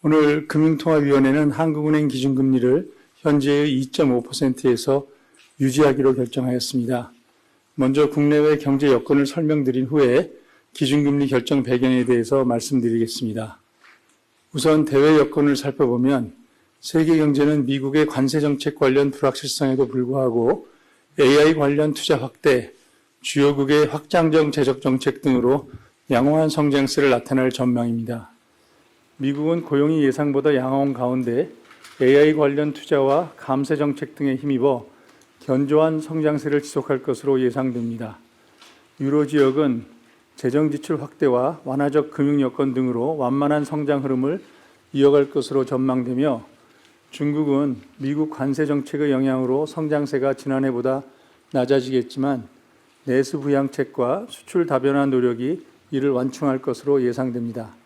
오늘 금융통화위원회는 한국은행 기준금리를 현재의 2.5%에서 유지하기로 결정하였습니다. 먼저 국내외 경제 여건을 설명드린 후에 기준금리 결정 배경에 대해서 말씀드리겠습니다. 우선 대외 여건을 살펴보면 세계 경제는 미국의 관세 정책 관련 불확실성에도 불구하고 AI 관련 투자 확대, 주요국의 확장적 재정 정책 등으로 양호한 성장세를 나타낼 전망입니다. 미국은 고용이 예상보다 양호한 가운데 AI 관련 투자와 감세 정책 등에 힘입어 견조한 성장세를 지속할 것으로 예상됩니다. 유로 지역은 재정 지출 확대와 완화적 금융 여건 등으로 완만한 성장 흐름을 이어갈 것으로 전망되며, 중국은 미국 관세 정책의 영향으로 성장세가 지난해보다 낮아지겠지만 내수 부양책과 수출 다변화 노력이 이를 완충할 것으로 예상됩니다.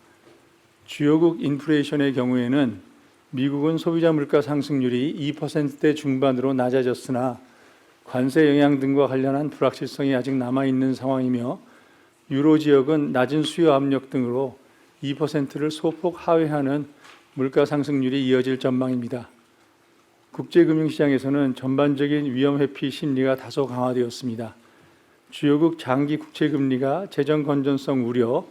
주요국 인플레이션의 경우에는 미국은 소비자 물가 상승률이 2%대 중반으로 낮아졌으나 관세 영향 등과 관련한 불확실성이 아직 남아있는 상황이며, 유로 지역은 낮은 수요 압력 등으로 2%를 소폭 하회하는 물가 상승률이 이어질 전망입니다. 국제금융시장에서는 전반적인 위험 회피 심리가 다소 강화되었습니다. 주요국 장기 국채금리가 재정 건전성 우려,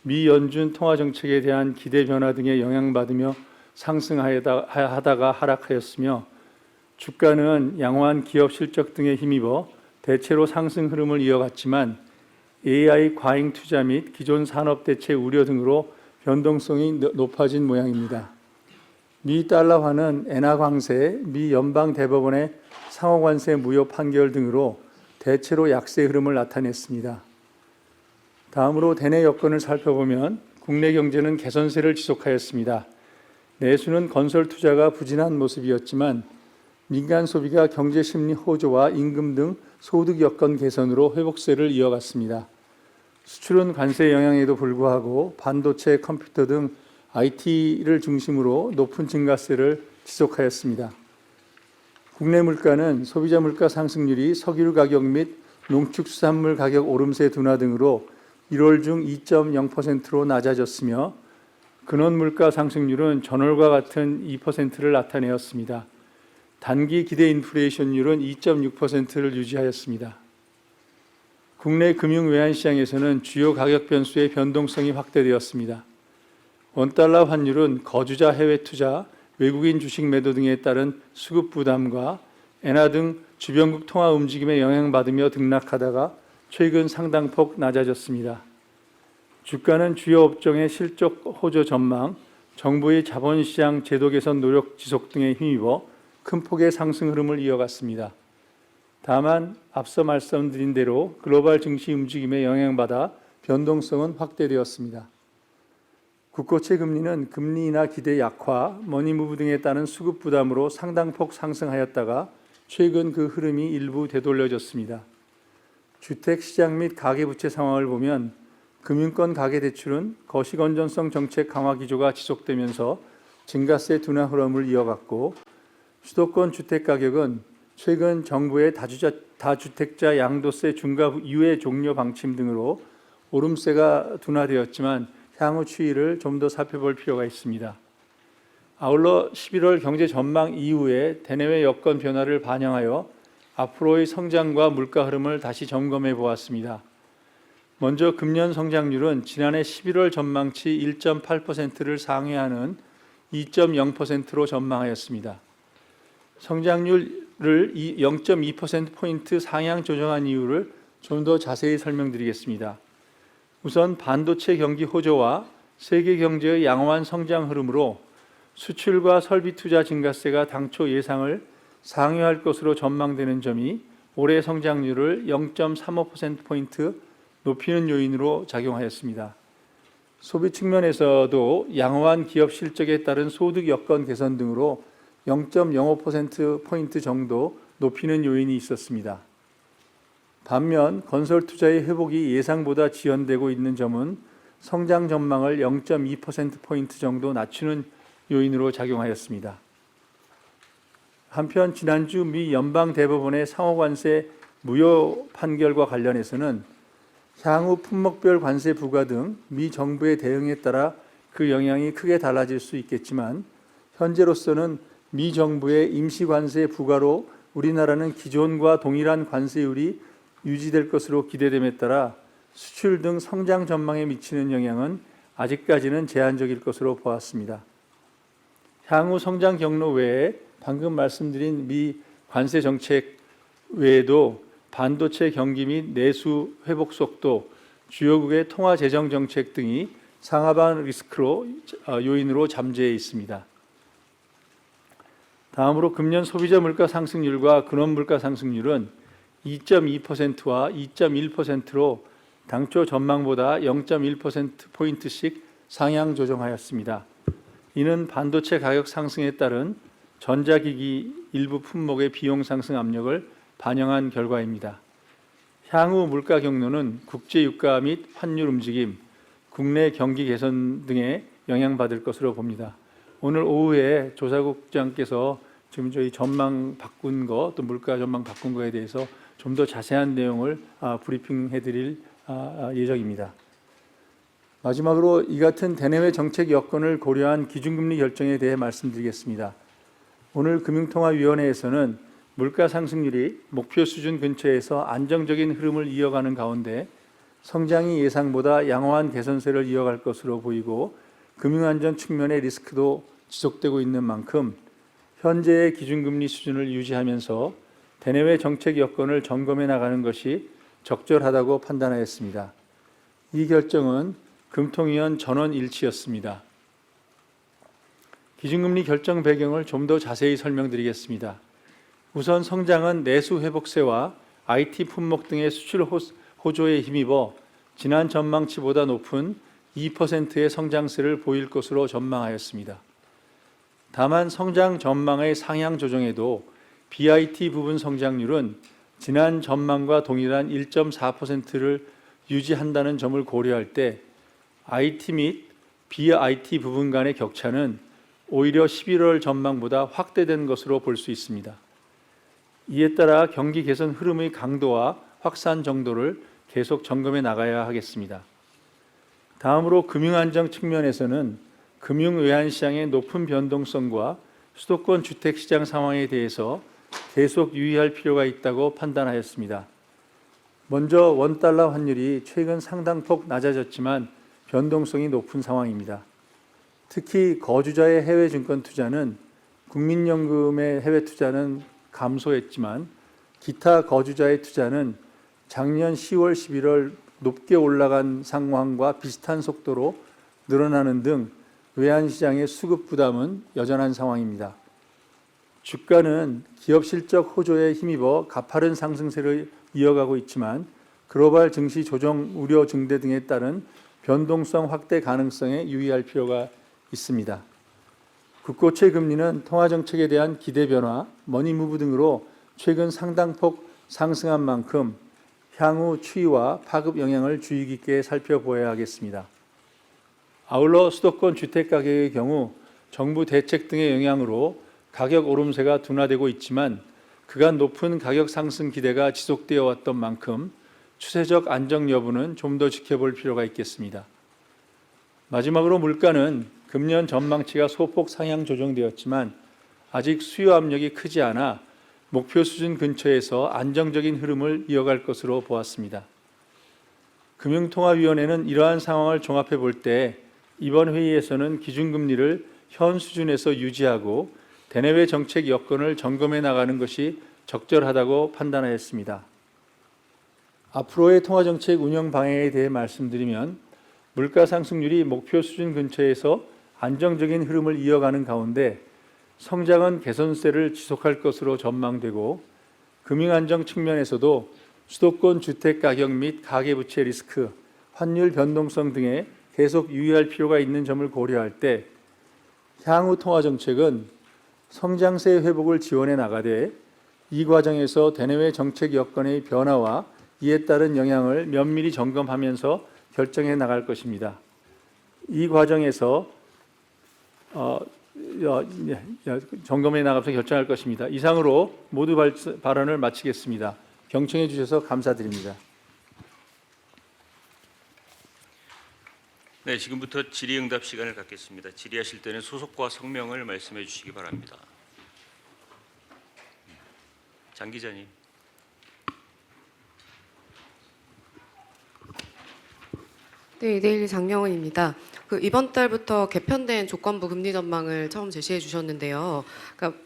미 연준 통화정책에 대한 기대 변화 등에 영향받으며 상승하다가 하락하였으며, 주가는 양호한 기업 실적 등에 힘입어 대체로 상승 흐름을 이어갔지만 AI 과잉 투자 및 기존 산업 대체 우려 등으로 변동성이 높아진 모양입니다. 미 달러화는 엔화 강세, 미 연방 대법원의 상호관세 무효 판결 등으로 대체로 약세 흐름을 나타냈습니다. 다음으로 대내 여건을 살펴보면 국내 경제는 개선세를 지속하였습니다. 내수는 건설 투자가 부진한 모습이었지만 민간 소비가 경제 심리 호조와 임금 등 소득 여건 개선으로 회복세를 이어갔습니다. 수출은 관세 영향에도 불구하고 반도체, 컴퓨터 등 IT를 중심으로 높은 증가세를 지속하였습니다. 국내 물가는 소비자 물가 상승률이 석유 가격 및 농축수산물 가격 오름세 둔화 등으로 1월 중 2.0%로 낮아졌으며, 근원 물가 상승률은 전월과 같은 2%를 나타내었습니다. 단기 기대 인플레이션율은 2.6%를 유지하였습니다. 국내 금융 외환시장에서는 주요 가격 변수의 변동성이 확대되었습니다. 원달러 환율은 거주자 해외 투자, 외국인 주식 매도 등에 따른 수급 부담과 엔화 등 주변국 통화 움직임에 영향받으며 등락하다가 최근 상당폭 낮아졌습니다. 주가는 주요 업종의 실적 호조 전망, 정부의 자본시장 제도 개선 노력 지속 등에 힘입어 큰 폭의 상승 흐름을 이어갔습니다. 다만 앞서 말씀드린 대로 글로벌 증시 움직임에 영향받아 변동성은 확대되었습니다. 국고채 금리는 금리 인하 기대 약화, 머니무브 등에 따른 수급 부담으로 상당폭 상승하였다가 최근 그 흐름이 일부 되돌려졌습니다. 주택시장 및 가계부채 상황을 보면 금융권 가계대출은 거시건전성 정책 강화 기조가 지속되면서 증가세 둔화 흐름을 이어갔고, 수도권 주택가격은 최근 정부의 다주택자 양도세 중과 유예 종료 방침 등으로 오름세가 둔화되었지만 향후 추이를 좀 더 살펴볼 필요가 있습니다. 아울러 11월 경제 전망 이후에 대내외 여건 변화를 반영하여 앞으로의 성장과 물가 흐름을 다시 점검해 보았습니다. 먼저 금년 성장률은 지난해 11월 전망치 1.8%를 상회하는 2.0%로 전망하였습니다. 성장률을 0.2%포인트 상향 조정한 이유를 좀 더 자세히 설명드리겠습니다. 우선 반도체 경기 호조와 세계 경제의 양호한 성장 흐름으로 수출과 설비 투자 증가세가 당초 예상을 상회할 것으로 전망되는 점이 올해 성장률을 0.35%포인트 높이는 요인으로 작용하였습니다. 소비 측면에서도 양호한 기업 실적에 따른 소득 여건 개선 등으로 0.05%포인트 정도 높이는 요인이 있었습니다. 반면 건설 투자의 회복이 예상보다 지연되고 있는 점은 성장 전망을 0.2%포인트 정도 낮추는 요인으로 작용하였습니다. 한편 지난주 미 연방대법원의 상호관세 무효 판결과 관련해서는 향후 품목별 관세 부과 등 미 정부의 대응에 따라 그 영향이 크게 달라질 수 있겠지만 현재로서는 미 정부의 임시 관세 부과로 우리나라는 기존과 동일한 관세율이 유지될 것으로 기대됨에 따라 수출 등 성장 전망에 미치는 영향은 아직까지는 제한적일 것으로 보았습니다. 향후 성장 경로 외에 방금 말씀드린 미 관세 정책 외에도 반도체 경기 및 내수 회복 속도, 주요국의 통화 재정 정책 등이 상하방 리스크로 요인으로 잠재해 있습니다. 다음으로 금년 소비자 물가 상승률과 근원 물가 상승률은 2.2%와 2.1%로 당초 전망보다 0.1%포인트씩 상향 조정하였습니다. 이는 반도체 가격 상승에 따른 전자기기 일부 품목의 비용 상승 압력을 반영한 결과입니다. 향후 물가 경로는 국제 유가 및 환율 움직임, 국내 경기 개선 등에 영향받을 것으로 봅니다. 오늘 오후에 조사국장께서 지금 저희 전망 바꾼 거, 또 물가 전망 바꾼 거에 대해서 좀 더 자세한 내용을 브리핑해드릴 예정입니다. 마지막으로 이 같은 대내외 정책 여건을 고려한 기준금리 결정에 대해 말씀드리겠습니다. 오늘 금융통화위원회에서는 물가 상승률이 목표 수준 근처에서 안정적인 흐름을 이어가는 가운데 성장이 예상보다 양호한 개선세를 이어갈 것으로 보이고 금융안전 측면의 리스크도 지속되고 있는 만큼 현재의 기준금리 수준을 유지하면서 대내외 정책 여건을 점검해 나가는 것이 적절하다고 판단하였습니다. 이 결정은 금통위원 전원 일치였습니다. 기준금리 결정 배경을 좀 더 자세히 설명드리겠습니다. 우선 성장은 내수 회복세와 IT 품목 등의 수출 호조에 힘입어 지난 전망치보다 높은 2%의 성장세를 보일 것으로 전망하였습니다. 다만 성장 전망의 상향 조정에도 BIT 부분 성장률은 지난 전망과 동일한 1.4%를 유지한다는 점을 고려할 때 IT 및 BIT 부분 간의 격차는 오히려 11월 전망보다 확대된 것으로 볼 수 있습니다. 이에 따라 경기 개선 흐름의 강도와 확산 정도를 계속 점검해 나가야 하겠습니다. 다음으로 금융안정 측면에서는 금융외환시장의 높은 변동성과 수도권 주택시장 상황에 대해서 계속 유의할 필요가 있다고 판단하였습니다. 먼저 원달러 환율이 최근 상당폭 낮아졌지만 변동성이 높은 상황입니다. 특히 거주자의 해외 증권 투자는 국민연금의 해외 투자는 감소했지만 기타 거주자의 투자는 작년 10월, 11월 높게 올라간 상황과 비슷한 속도로 늘어나는 등 외환시장의 수급 부담은 여전한 상황입니다. 주가는 기업 실적 호조에 힘입어 가파른 상승세를 이어가고 있지만 글로벌 증시 조정 우려 증대 등에 따른 변동성 확대 가능성에 유의할 필요가 있습니다. 국고채 금리는 통화정책에 대한 기대 변화, 머니무브 등으로 최근 상당폭 상승한 만큼 향후 추이와 파급 영향을 주의 깊게 살펴보아야 하겠습니다. 아울러 수도권 주택가격의 경우 정부 대책 등의 영향으로 가격 오름세가 둔화되고 있지만 그간 높은 가격 상승 기대가 지속되어 왔던 만큼 추세적 안정 여부는 좀 더 지켜볼 필요가 있겠습니다. 마지막으로 물가는 금년 전망치가 소폭 상향 조정되었지만 아직 수요 압력이 크지 않아 목표 수준 근처에서 안정적인 흐름을 이어갈 것으로 보았습니다. 금융통화위원회는 이러한 상황을 종합해 볼 때 이번 회의에서는 기준금리를 현 수준에서 유지하고 대내외 정책 여건을 점검해 나가는 것이 적절하다고 판단하였습니다. 앞으로의 통화정책 운영 방향에 대해 말씀드리면 물가 상승률이 목표 수준 근처에서 안정적인 흐름을 이어가는 가운데 성장은 개선세를 지속할 것으로 전망되고 금융안정 측면에서도 수도권 주택가격 및 가계부채 리스크, 환율 변동성 등에 계속 유의할 필요가 있는 점을 고려할 때 향후 통화정책은 성장세 회복을 지원해 나가되 이 과정에서 대내외 정책 여건의 변화와 이에 따른 영향을 면밀히 점검하면서 결정해 나갈 것입니다. 이 과정에서 점검해 나가면서 결정할 것입니다. 이상으로 모두 발언을 마치겠습니다. 경청해 주셔서 감사드립니다. 네, 지금부터 질의응답 시간을 갖겠습니다. 질의하실 때는 소속과 성명을 말씀해 주시기 바랍니다. 장 기자님. 네, 데일리 장명은입니다. 이번 달부터 개편된 조건부 금리 전망을 처음 제시해 주셨는데요. 그러니까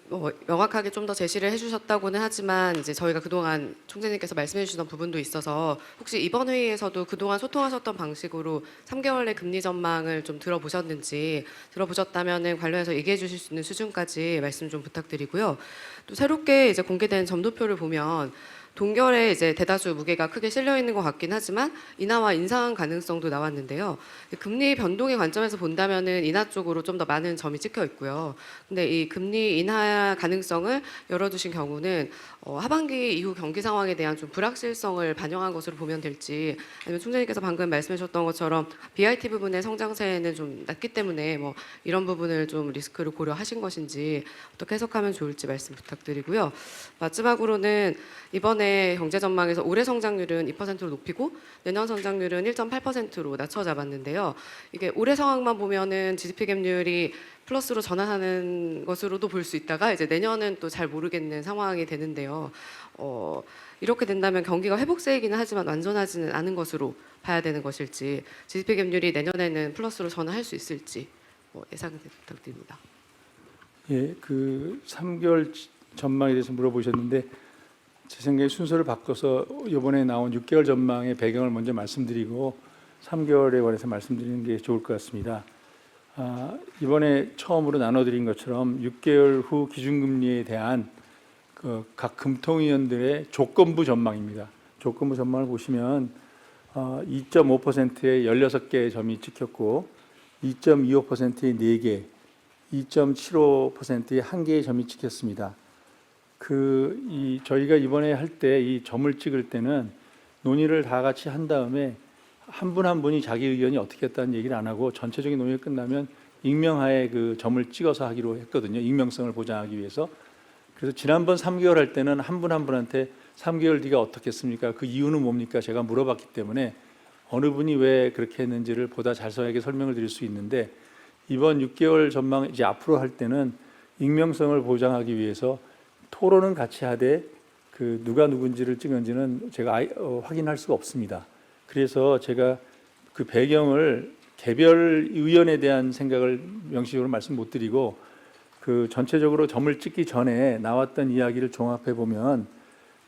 명확하게 좀 더 제시를 해주셨다고는 하지만 이제 저희가 그동안 총재님께서 말씀해 주시던 부분도 있어서 혹시 이번 회의에서도 그동안 소통하셨던 방식으로 3개월 내 금리 전망을 좀 들어보셨는지, 들어보셨다면은 관련해서 얘기해 주실 수 있는 수준까지 말씀 좀 부탁드리고요. 또 새롭게 이제 공개된 점도표를 보면 동결에 이제 대다수 무게가 크게 실려 있는 것 같긴 하지만 인하와 인상 가능성도 나왔는데요. 금리 변동의 관점에서 본다면은 인하 쪽으로 좀 더 많은 점이 찍혀 있고요. 근데 이 금리 인하 가능성을 열어두신 경우는 하반기 이후 경기 상황에 대한 좀 불확실성을 반영한 것으로 보면 될지, 아니면 총재님께서 방금 말씀해 주셨던 것처럼 BIT 부분의 성장세는 좀 낮기 때문에 뭐 이런 부분을 좀 리스크를 고려하신 것인지 어떻게 해석하면 좋을지 말씀 부탁드리고요. 마지막으로는 이번에 경제 전망에서 올해 성장률은 2%로 높이고 내년 성장률은 1.8%로 낮춰 잡았는데요. 이게 올해 상황만 보면은 GDP 갭률이 플러스로 전환하는 것으로도 볼 수 있다가 이제 내년은 또 잘 모르겠는 상황이 되는데요. 이렇게 된다면 경기가 회복세이기는 하지만 완전하지는 않은 것으로 봐야 되는 것일지, GDP 갭률이 내년에는 플러스로 전환할 수 있을지 예상 부탁드립니다. 예, 그 3개월 전망에 대해서 물어보셨는데 제 생각에 순서를 바꿔서 이번에 나온 6개월 전망의 배경을 먼저 말씀드리고 3개월에 관해서 말씀드리는 게 좋을 것 같습니다. 이번에 처음으로 나눠드린 것처럼 6개월 후 기준금리에 대한 각 금통위원들의 조건부 전망입니다. 조건부 전망을 보시면 2.5%에 16개의 점이 찍혔고 2.25%에 4개, 2.75%에 1개의 점이 찍혔습니다. 저희가 이번에 할 때 이 점을 찍을 때는 논의를 다 같이 한 다음에 한 분 한 분이 자기 의견이 어떻게 했다는 얘기를 안 하고 전체적인 논의가 끝나면 익명하에 그 점을 찍어서 하기로 했거든요. 익명성을 보장하기 위해서. 그래서 지난번 3개월 할 때는 한 분 한 분한테 3개월 뒤가 어떻겠습니까? 그 이유는 뭡니까? 제가 물어봤기 때문에 어느 분이 왜 그렇게 했는지를 보다 자세하게 설명을 드릴 수 있는데, 이번 6개월 전망 이제 앞으로 할 때는 익명성을 보장하기 위해서 토론은 같이 하되 누가 누군지를 찍은지는 제가 확인할 수가 없습니다. 그래서 제가 그 배경을 개별 의원에 대한 생각을 명시적으로 말씀 못 드리고 전체적으로 점을 찍기 전에 나왔던 이야기를 종합해 보면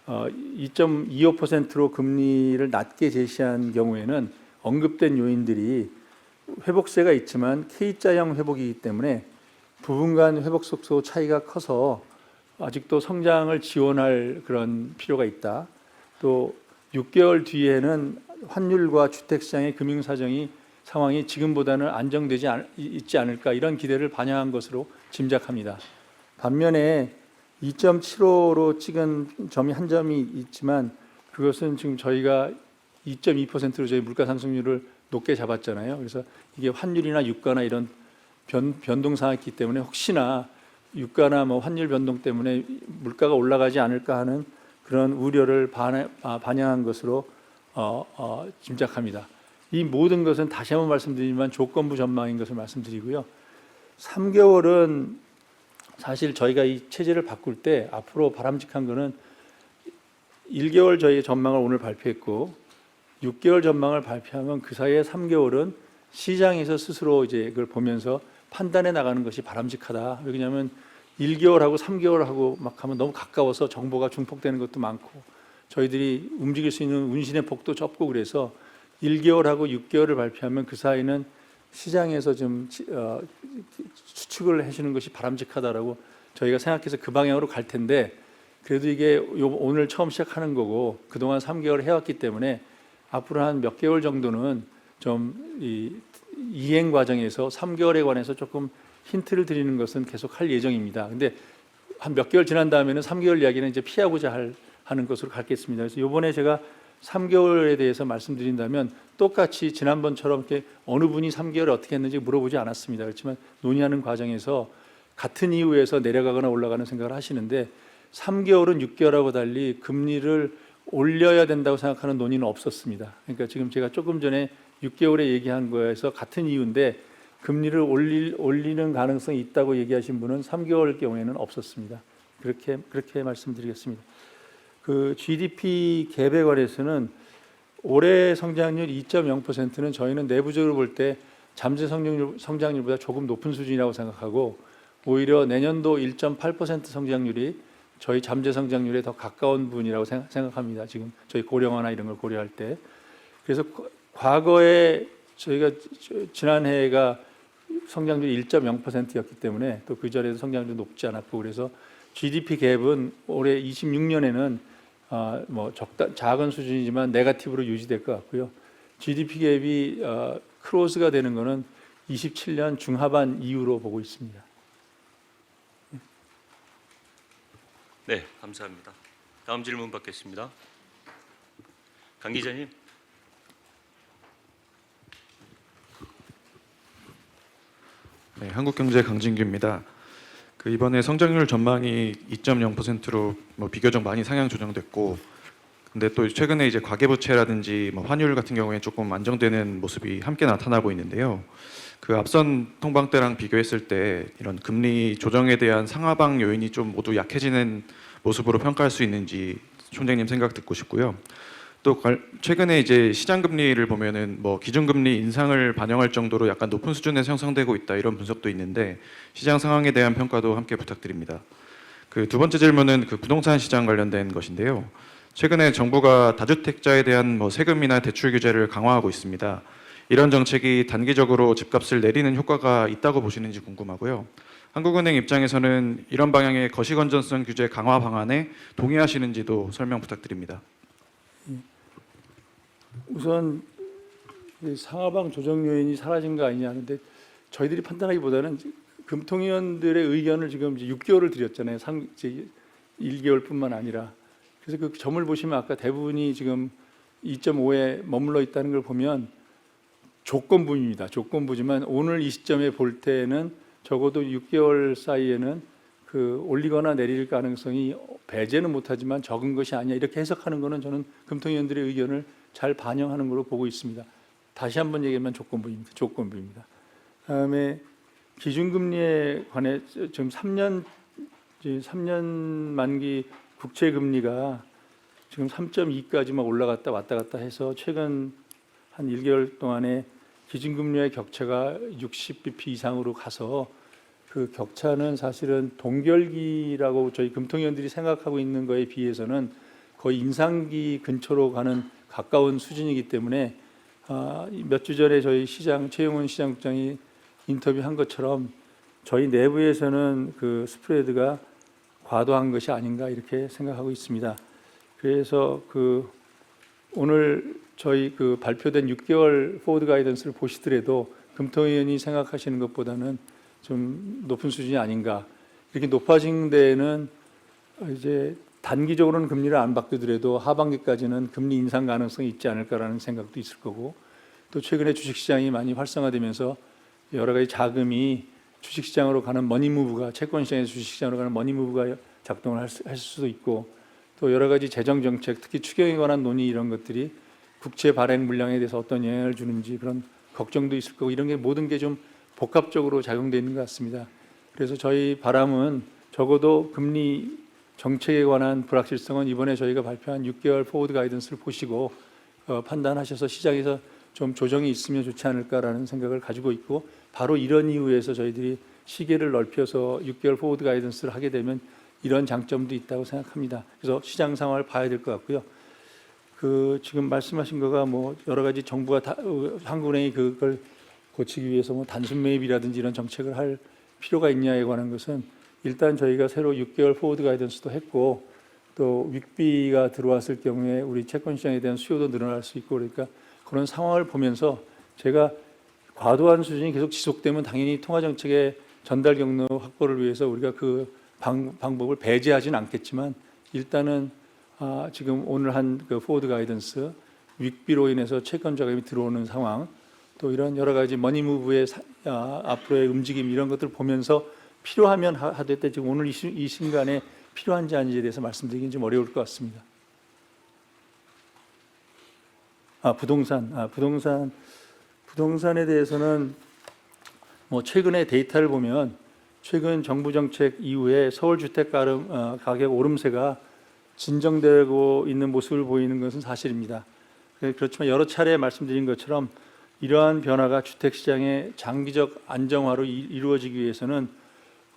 2.25%로 금리를 낮게 제시한 경우에는 언급된 요인들이 회복세가 있지만 K자형 회복이기 때문에 부분 간 회복 속도 차이가 커서 아직도 성장을 지원할 그런 필요가 있다. 또 6개월 뒤에는 환율과 주택시장의 상황이 지금보다는 안정되지 있지 않을까, 이런 기대를 반영한 것으로 짐작합니다. 반면에 2.75로 찍은 점이 한 점이 있지만 그것은 지금 저희가 2.2%로 저희 물가 상승률을 높게 잡았잖아요. 그래서 이게 환율이나 유가나 이런 변동 상황이 있기 때문에 혹시나 유가나 환율 변동 때문에 물가가 올라가지 않을까 하는 그런 우려를 반영한 것으로 짐작합니다. 이 모든 것은 다시 한번 말씀드리지만 조건부 전망인 것을 말씀드리고요. 3개월은 사실 저희가 이 체제를 바꿀 때 앞으로 바람직한 것은 1개월 저희 전망을 오늘 발표했고 6개월 전망을 발표하면 그 사이에 3개월은 시장에서 스스로 이제 그걸 보면서 판단해 나가는 것이 바람직하다. 왜냐하면 1개월하고 3개월하고 막 하면 너무 가까워서 정보가 중폭되는 것도 많고 저희들이 움직일 수 있는 운신의 폭도 좁고, 그래서 1개월하고 6개월을 발표하면 그 사이는 시장에서 좀 추측을 해주는 것이 바람직하다라고 저희가 생각해서 그 방향으로 갈 텐데, 그래도 이게 오늘 처음 시작하는 거고 그동안 3개월 해왔기 때문에 앞으로 한 몇 개월 정도는 좀 이행 과정에서 3개월에 관해서 조금 힌트를 드리는 것은 계속 할 예정입니다. 근데 한 몇 개월 지난 다음에는 3개월 이야기는 이제 피하고자 하는 것으로 가겠습니다. 그래서 이번에 제가 3개월에 대해서 말씀드린다면 똑같이 지난번처럼 이렇게 어느 분이 3개월 어떻게 했는지 물어보지 않았습니다. 그렇지만 논의하는 과정에서 같은 이유에서 내려가거나 올라가는 생각을 하시는데 3개월은 6개월하고 달리 금리를 올려야 된다고 생각하는 논의는 없었습니다. 그러니까 지금 제가 조금 전에 6개월에 얘기한 거에서 같은 이유인데 금리를 올리는 가능성이 있다고 얘기하신 분은 3개월 경우에는 없었습니다. 그렇게 말씀드리겠습니다. 그 GDP 갭에 관해서는 올해 성장률 2.0%는 저희는 내부적으로 볼 때 잠재 성장률보다 조금 높은 수준이라고 생각하고 오히려 내년도 1.8% 성장률이 저희 잠재 성장률에 더 가까운 부분이라고 생각합니다. 지금 저희 고령화나 이런 걸 고려할 때. 그래서 과거에 저희가 지난해가 성장률이 1.0%였기 때문에 또 그 전에도 성장률이 높지 않았고 그래서 GDP 갭은 올해 26년에는 작은 수준이지만 네거티브로 유지될 것 같고요. GDP 갭이 크로스가 되는 것은 27년 중하반 이후로 보고 있습니다. 네, 감사합니다. 다음 질문 받겠습니다. 강 기자님. 네, 한국경제 강진규입니다. 이번에 성장률 전망이 2.0%로 비교적 많이 상향 조정됐고, 근데 또 최근에 이제 가계부채라든지 환율 같은 경우에 조금 안정되는 모습이 함께 나타나고 있는데요. 그 앞선 통방 때랑 비교했을 때 이런 금리 조정에 대한 상하방 요인이 좀 모두 약해지는 모습으로 평가할 수 있는지 총장님 생각 듣고 싶고요. 또 최근에 이제 시장 금리를 보면은 기준금리 인상을 반영할 정도로 약간 높은 수준에서 형성되고 있다 이런 분석도 있는데 시장 상황에 대한 평가도 함께 부탁드립니다. 그 두 번째 질문은 그 부동산 시장 관련된 것인데요. 최근에 정부가 다주택자에 대한 세금이나 대출 규제를 강화하고 있습니다. 이런 정책이 단기적으로 집값을 내리는 효과가 있다고 보시는지 궁금하고요. 한국은행 입장에서는 이런 방향의 거시건전성 규제 강화 방안에 동의하시는지도 설명 부탁드립니다. 우선 상하방 조정 요인이 사라진 거 아니냐 하는데 저희들이 판단하기보다는 금통위원들의 의견을 지금 이제 6개월을 드렸잖아요. 1개월뿐만 아니라 그래서 그 점을 보시면 아까 대부분이 지금 2.5에 머물러 있다는 걸 보면 조건부입니다. 조건부지만 오늘 이 시점에 볼 때는 적어도 6개월 사이에는 그 올리거나 내릴 가능성이 배제는 못하지만 적은 것이 아니야 이렇게 해석하는 것은 저는 금통위원들의 의견을 잘 반영하는 걸로 보고 있습니다. 다시 한번 얘기하면 조건부입니다. 조건부입니다. 그다음에 기준금리에 관해 지금 3년 만기 국채 금리가 지금 3.2까지 막 올라갔다 왔다 갔다 해서 최근 한 1개월 동안에 기준금리의 격차가 60bp 이상으로 가서 그 격차는 사실은 동결기라고 저희 금통위원들이 생각하고 있는 거에 비해서는 거의 인상기 근처로 가는 가까운 수준이기 때문에 몇 주 전에 저희 최영훈 시장국장이 인터뷰한 것처럼 저희 내부에서는 그 스프레드가 과도한 것이 아닌가 이렇게 생각하고 있습니다. 그래서 오늘 저희 발표된 6개월 포워드 가이던스를 보시더라도 금통위원이 생각하시는 것보다는 좀 높은 수준이 아닌가. 이렇게 높아진 데에는 이제 단기적으로는 금리를 안 바꾸더라도 하반기까지는 금리 인상 가능성이 있지 않을까라는 생각도 있을 거고 또 최근에 주식시장이 많이 활성화되면서 여러 가지 자금이 주식시장으로 가는 머니무브가 채권시장에서 주식시장으로 가는 머니무브가 작동을 할 수도 있고 또 여러 가지 재정정책 특히 추경에 관한 논의 이런 것들이 국채 발행 물량에 대해서 어떤 영향을 주는지 그런 걱정도 있을 거고 이런 게 모든 게 좀 복합적으로 작용되어 있는 것 같습니다. 그래서 저희 바람은 적어도 금리 정책에 관한 불확실성은 이번에 저희가 발표한 6개월 포워드 가이던스를 보시고 판단하셔서 시장에서 좀 조정이 있으면 좋지 않을까라는 생각을 가지고 있고 바로 이런 이유에서 저희들이 시계를 넓혀서 6개월 포워드 가이던스를 하게 되면 이런 장점도 있다고 생각합니다. 그래서 시장 상황을 봐야 될 것 같고요. 지금 말씀하신 거가 여러 가지 정부가 한국은행이 그걸 고치기 위해서 단순 매입이라든지 이런 정책을 할 필요가 있냐에 관한 것은 일단 저희가 새로 6개월 포워드 가이던스도 했고 또 윅비가 들어왔을 경우에 우리 채권 시장에 대한 수요도 늘어날 수 있고 그러니까 그런 상황을 보면서 제가 과도한 수준이 계속 지속되면 당연히 통화 정책의 전달 경로 확보를 위해서 우리가 그 방법을 배제하지는 않겠지만 일단은 지금 오늘 한 포워드 가이던스 윅비로 인해서 채권 자금이 들어오는 상황 또 이런 여러 가지 머니무브의 앞으로의 움직임 이런 것들을 보면서 필요하면 하되 지금 오늘 이 순간에 필요한지 아닌지에 대해서 말씀드리긴 좀 어려울 것 같습니다. 부동산 부동산에 대해서는 뭐 최근의 데이터를 보면 최근 정부 정책 이후에 서울 주택 가격 오름세가 진정되고 있는 모습을 보이는 것은 사실입니다. 그렇지만 여러 차례 말씀드린 것처럼 이러한 변화가 주택 시장의 장기적 안정화로 이루어지기 위해서는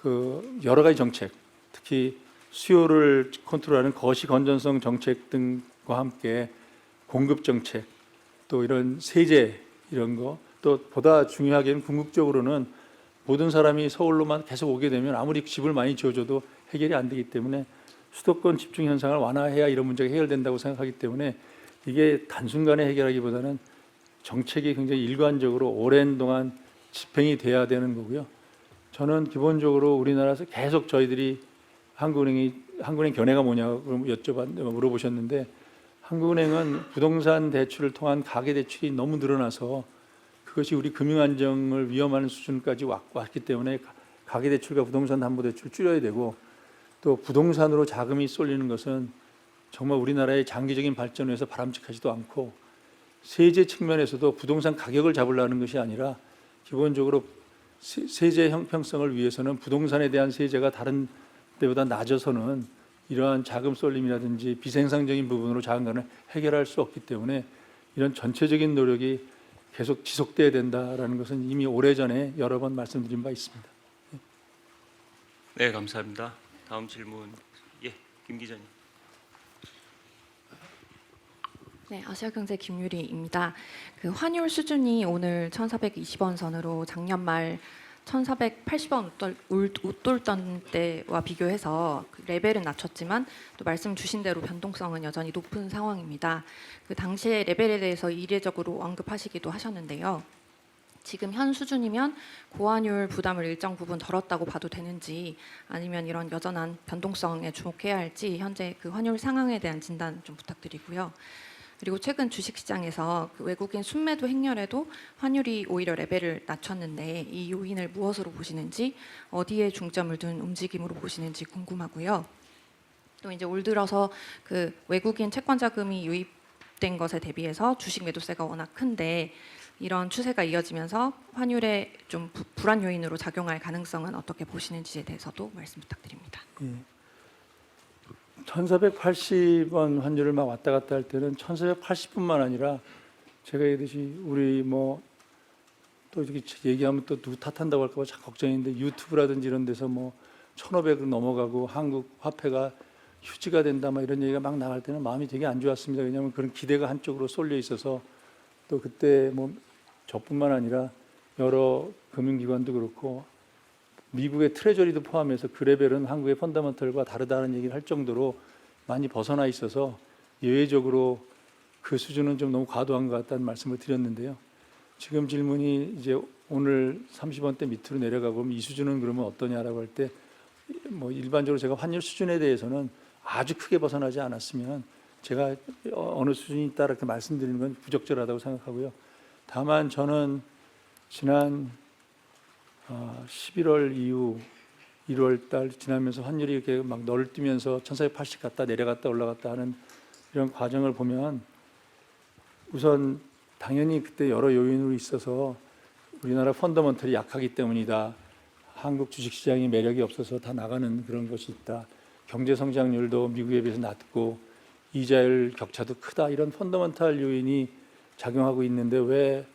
그 여러 가지 정책, 특히 수요를 컨트롤하는 거시 건전성 정책 등과 함께 공급 정책, 또 이런 세제 이런 거, 또 보다 중요하게는 궁극적으로는 모든 사람이 서울로만 계속 오게 되면 아무리 집을 많이 지어줘도 해결이 안 되기 때문에 수도권 집중 현상을 완화해야 이런 문제가 해결된다고 생각하기 때문에 이게 단순간에 해결하기보다는 정책이 굉장히 일관적으로 오랜 동안 집행이 돼야 되는 거고요. 저는 기본적으로 우리나라에서 계속 저희들이 한국은행 견해가 뭐냐고 물어보셨는데, 한국은행은 부동산 대출을 통한 가계 대출이 너무 늘어나서 그것이 우리 금융 안정을 위험하는 수준까지 왔기 때문에 가계 대출과 부동산 담보 대출을 줄여야 되고, 또 부동산으로 자금이 쏠리는 것은 정말 우리나라의 장기적인 발전을 위해서 바람직하지도 않고, 세제 측면에서도 부동산 가격을 잡으려는 것이 아니라 기본적으로 세제 형평성을 위해서는 부동산에 대한 세제가 다른 때보다 낮아서는 이러한 자금 쏠림이라든지 비생산적인 부분으로 자금관을 해결할 수 없기 때문에 이런 전체적인 노력이 계속 지속돼야 된다라는 것은 이미 오래전에 여러 번 말씀드린 바 있습니다. 네, 감사합니다. 다음 질문, 김 기자님. 네, 아시아경제 김유리입니다. 그 환율 수준이 오늘 1,420원 선으로 작년 말 1,480원 웃돌던 때와 비교해서 그 레벨은 낮췄지만 또 말씀 주신 대로 변동성은 여전히 높은 상황입니다. 그 당시에 레벨에 대해서 이례적으로 언급하시기도 하셨는데요. 지금 현 수준이면 고환율 부담을 일정 부분 덜었다고 봐도 되는지, 아니면 이런 여전한 변동성에 주목해야 할지 현재 그 환율 상황에 대한 진단 좀 부탁드리고요. 그리고 최근 주식시장에서 그 외국인 순매도 행렬에도 환율이 오히려 레벨을 낮췄는데 이 요인을 무엇으로 보시는지, 어디에 중점을 둔 움직임으로 보시는지 궁금하고요. 또 이제 올 들어서 그 외국인 채권 자금이 유입된 것에 대비해서 주식 매도세가 워낙 큰데 이런 추세가 이어지면서 환율에 좀 불안 요인으로 작용할 가능성은 어떻게 보시는지에 대해서도 말씀 부탁드립니다. 1,480원 환율을 막 왔다 갔다 할 때는 1,480뿐만 아니라 제가 얘기했듯이 우리 뭐 또 이렇게 얘기하면 또 누구 탓한다고 할까 봐 참 걱정인데, 유튜브라든지 이런 데서 뭐 1,500을 넘어가고 한국 화폐가 휴지가 된다 막 이런 얘기가 막 나갈 때는 마음이 되게 안 좋았습니다. 왜냐하면 그런 기대가 한쪽으로 쏠려 있어서, 또 그때 뭐 저뿐만 아니라 여러 금융기관도 그렇고 미국의 트레저리도 포함해서 그 레벨은 한국의 펀더먼털과 다르다는 얘기를 할 정도로 많이 벗어나 있어서 예외적으로 그 수준은 좀 너무 과도한 것 같다는 말씀을 드렸는데요. 지금 질문이 이제 오늘 30원대 밑으로 내려가고 그러면 이 수준은 그러면 어떠냐라고 할 때, 뭐 일반적으로 제가 환율 수준에 대해서는 아주 크게 벗어나지 않았으면 제가 어느 수준이 있다 이렇게 말씀드리는 건 부적절하다고 생각하고요. 다만 저는 지난 11월 이후 1월 달 지나면서 환율이 이렇게 막 널뛰면서 1,480 갔다 내려갔다 올라갔다 하는 이런 과정을 보면, 우선 당연히 그때 여러 요인으로 있어서 우리나라 펀더먼털이 약하기 때문이다. 한국 주식시장이 매력이 없어서 다 나가는 그런 것이 있다. 경제 성장률도 미국에 비해서 낮고 이자율 격차도 크다. 이런 펀더먼털 요인이 작용하고 있는데 왜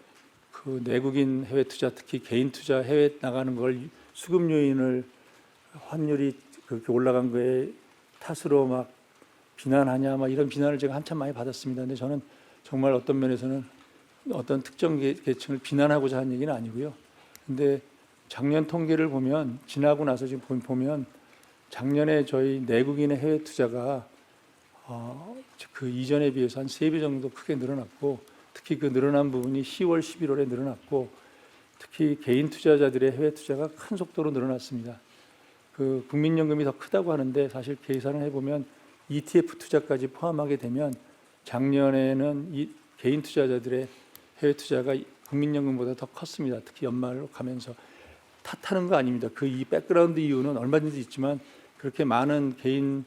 그 내국인 해외 투자, 특히 개인 투자 해외 나가는 걸 수급 요인을 환율이 그렇게 올라간 거에 탓으로 막 비난하냐, 막 이런 비난을 제가 한참 많이 받았습니다. 근데 저는 정말 어떤 면에서는 어떤 특정 계층을 비난하고자 한 얘기는 아니고요. 근데 작년 통계를 보면, 지나고 나서 지금 보면 작년에 저희 내국인의 해외 투자가 그 이전에 비해서 한 3배 정도 크게 늘어났고, 특히 그 늘어난 부분이 10월, 11월에 늘어났고, 특히 개인 투자자들의 해외 투자가 큰 속도로 늘어났습니다. 그 국민연금이 더 크다고 하는데 사실 계산을 해보면 ETF 투자까지 포함하게 되면 작년에는 이 개인 투자자들의 해외 투자가 국민연금보다 더 컸습니다. 특히 연말로 가면서. 탓하는 거 아닙니다. 그 이 백그라운드 이유는 얼마든지 있지만, 그렇게 많은 개인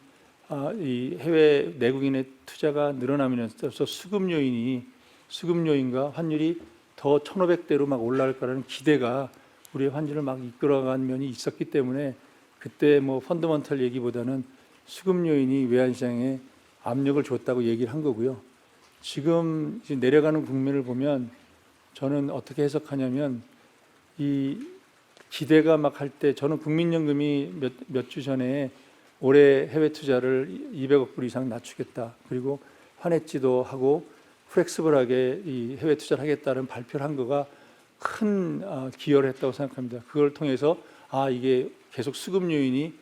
이 해외 내국인의 투자가 늘어나면서 수급 요인과 환율이 더 1,500대로 막 올라갈 거라는 기대가 우리의 환율을 막 이끌어간 면이 있었기 때문에 그때 뭐 펀더먼털 얘기보다는 수급 요인이 외환시장에 압력을 줬다고 얘기를 한 거고요. 지금 이제 내려가는 국면을 보면 저는 어떻게 해석하냐면 이 기대가 막 할 때 저는 국민연금이 몇 주 전에 올해 해외 투자를 200억 불 이상 낮추겠다. 그리고 환해지도 하고 플렉스블하게 이 해외 투자를 하겠다는 발표를 한 거가 큰 기여를 했다고 생각합니다. 그걸 통해서 이게 계속 수급 요인이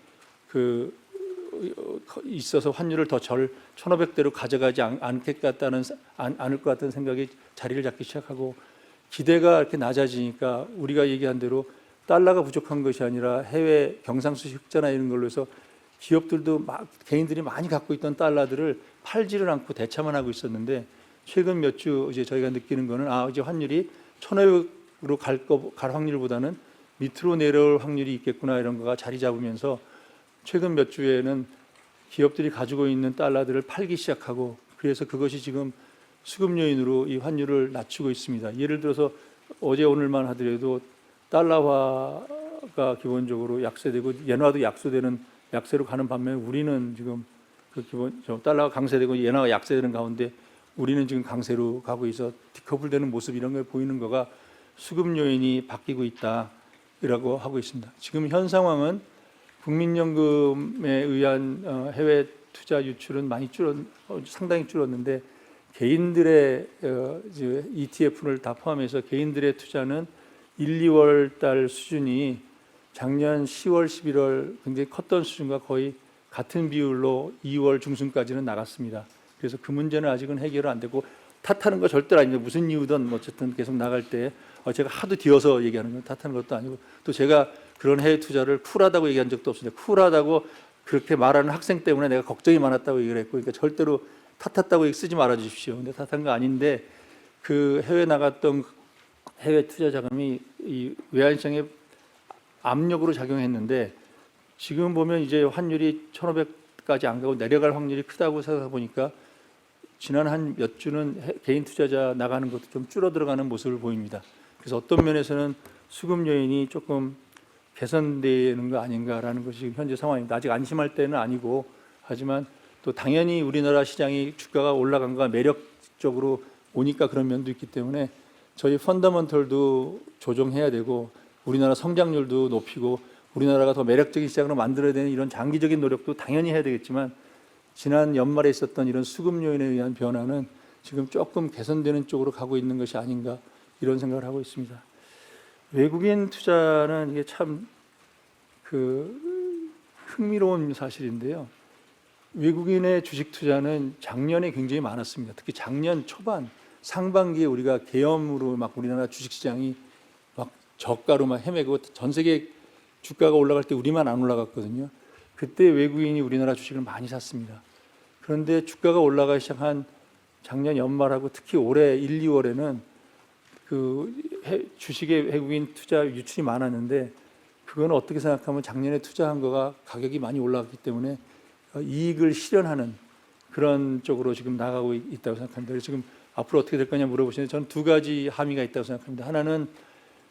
있어서 환율을 더 1,500대로 가져가지 않을 것 같다는 생각이 자리를 잡기 시작하고 기대가 이렇게 낮아지니까 우리가 얘기한 대로 달러가 부족한 것이 아니라 해외 경상수지 흑자나 이런 걸로 해서 기업들도 개인들이 많이 갖고 있던 달러들을 팔지를 않고 대차만 하고 있었는데 최근 몇 주 이제 저희가 느끼는 거는 이제 환율이 1,500으로 갈 확률보다는 밑으로 내려올 확률이 있겠구나 이런 거가 자리 잡으면서 최근 몇 주에는 기업들이 가지고 있는 달러들을 팔기 시작하고 그래서 그것이 지금 수급 요인으로 이 환율을 낮추고 있습니다. 예를 들어서 어제 오늘만 하더라도 달러화가 기본적으로 약세되고 엔화도 약세로 가는 반면에 우리는 지금 달러가 강세되고 엔화가 약세되는 가운데 우리는 지금 강세로 가고 있어 디커플되는 모습 이런 걸 보이는 거가 수급 요인이 바뀌고 있다라고 하고 있습니다. 지금 현 상황은 국민연금에 의한 해외 투자 유출은 상당히 줄었는데 개인들의 ETF를 다 포함해서 개인들의 투자는 1, 2월 달 수준이 작년 10월, 11월 굉장히 컸던 수준과 거의 같은 비율로 2월 중순까지는 나갔습니다. 그래서 그 문제는 아직은 해결 안 되고 탓하는 거 절대로 아닌데 무슨 이유든 어쨌든 계속 나갈 때 제가 하도 뒤어서 얘기하는 건 탓하는 것도 아니고 또 제가 그런 해외 투자를 쿨하다고 얘기한 적도 없습니다. 쿨하다고 그렇게 말하는 학생 때문에 내가 걱정이 많았다고 얘기를 했고 그러니까 절대로 탓했다고 쓰지 말아 주십시오. 근데 탓한 거 아닌데 그 해외 나갔던 해외 투자 자금이 이 외환시장에 압력으로 작용했는데 지금 보면 이제 환율이 1,500까지 안 가고 내려갈 확률이 크다고 생각해 보니까 지난 한 몇 주는 개인 투자자 나가는 것도 좀 줄어들어가는 모습을 보입니다. 그래서 어떤 면에서는 수급 요인이 조금 개선되는 거 아닌가라는 것이 지금 현재 상황입니다. 아직 안심할 때는 아니고 하지만 또 당연히 우리나라 시장이 주가가 올라간 거가 매력적으로 오니까 그런 면도 있기 때문에 저희 펀더먼털도 조정해야 되고 우리나라 성장률도 높이고 우리나라가 더 매력적인 시장으로 만들어야 되는 이런 장기적인 노력도 당연히 해야 되겠지만 지난 연말에 있었던 이런 수급 요인에 의한 변화는 지금 조금 개선되는 쪽으로 가고 있는 것이 아닌가 이런 생각을 하고 있습니다. 외국인 투자는 이게 참 흥미로운 사실인데요. 외국인의 주식 투자는 작년에 굉장히 많았습니다. 특히 작년 초반 상반기에 우리가 계엄으로 막 우리나라 주식시장이 막 저가로 막 헤매고 전 세계 주가가 올라갈 때 우리만 안 올라갔거든요. 그때 외국인이 우리나라 주식을 많이 샀습니다. 그런데 주가가 올라가기 시작한 작년 연말하고 특히 올해 1, 2월에는 주식의 외국인 투자 유출이 많았는데 그건 어떻게 생각하면 작년에 투자한 거가 가격이 많이 올라갔기 때문에 이익을 실현하는 그런 쪽으로 지금 나가고 있다고 생각합니다. 그래서 지금 앞으로 어떻게 될 거냐 물어보시는데 저는 두 가지 함의가 있다고 생각합니다. 하나는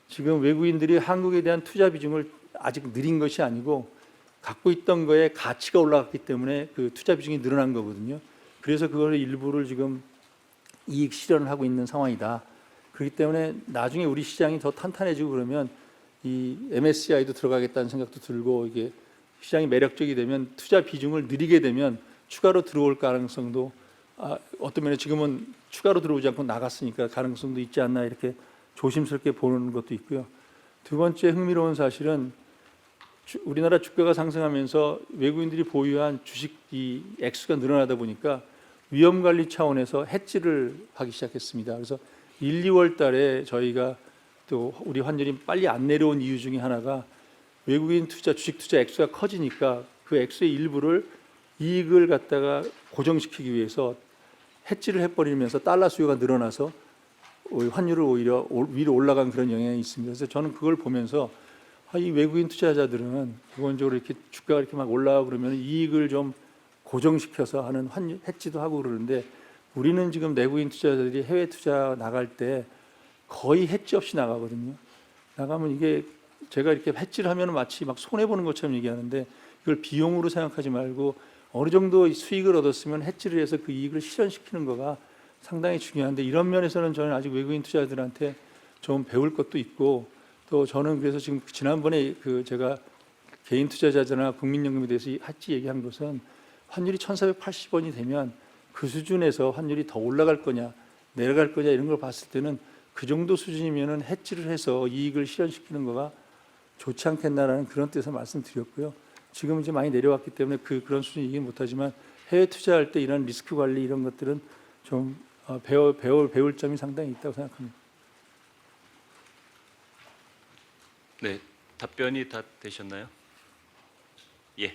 지금 외국인들이 한국에 대한 투자 비중을 아직 느린 것이 아니고 갖고 있던 거에 가치가 올라갔기 때문에 그 투자 비중이 늘어난 거거든요. 그래서 그걸 일부를 지금 이익 실현을 하고 있는 상황이다. 그렇기 때문에 나중에 우리 시장이 더 탄탄해지고 그러면 이 MSCI도 들어가겠다는 생각도 들고 이게 시장이 매력적이 되면 투자 비중을 늘리게 되면 추가로 들어올 가능성도 어떤 면에 지금은 추가로 들어오지 않고 나갔으니까 가능성도 있지 않나 이렇게 조심스럽게 보는 것도 있고요. 두 번째 흥미로운 사실은 우리나라 주가가 상승하면서 외국인들이 보유한 주식이 액수가 늘어나다 보니까 위험 관리 차원에서 해지를 하기 시작했습니다. 그래서 1, 2월 달에 저희가 또 우리 환율이 빨리 안 내려온 이유 중에 하나가 외국인 투자, 주식 투자 액수가 커지니까 그 액수의 일부를 이익을 갖다가 고정시키기 위해서 해지를 해버리면서 달러 수요가 늘어나서 환율을 오히려 위로 올라간 그런 영향이 있습니다. 그래서 저는 그걸 보면서 이 외국인 투자자들은 기본적으로 이렇게 주가가 이렇게 막 올라가고 그러면 이익을 좀 고정시켜서 하는 환율 해지도 하고 그러는데 우리는 지금 내국인 투자자들이 해외 투자 나갈 때 거의 해지 없이 나가거든요. 나가면 이게 제가 이렇게 해지를 하면 마치 막 손해 보는 것처럼 얘기하는데 이걸 비용으로 생각하지 말고 어느 정도 수익을 얻었으면 해지를 해서 그 이익을 실현시키는 거가 상당히 중요한데 이런 면에서는 저는 아직 외국인 투자자들한테 좀 배울 것도 있고 또 저는 그래서 지금 지난번에 그 제가 개인 투자자나 국민연금에 대해서 같이 얘기한 것은 환율이 1,480원이 되면 그 수준에서 환율이 더 올라갈 거냐 내려갈 거냐 이런 걸 봤을 때는 그 정도 수준이면은 해지를 해서 이익을 실현시키는 거가 좋지 않겠나라는 그런 뜻에서 말씀드렸고요. 지금 이제 많이 내려왔기 때문에 그런 수준 얘기는 못하지만 해외 투자할 때 이런 리스크 관리 이런 것들은 좀 배울 점이 상당히 있다고 생각합니다. 네, 답변이 다 되셨나요? 예,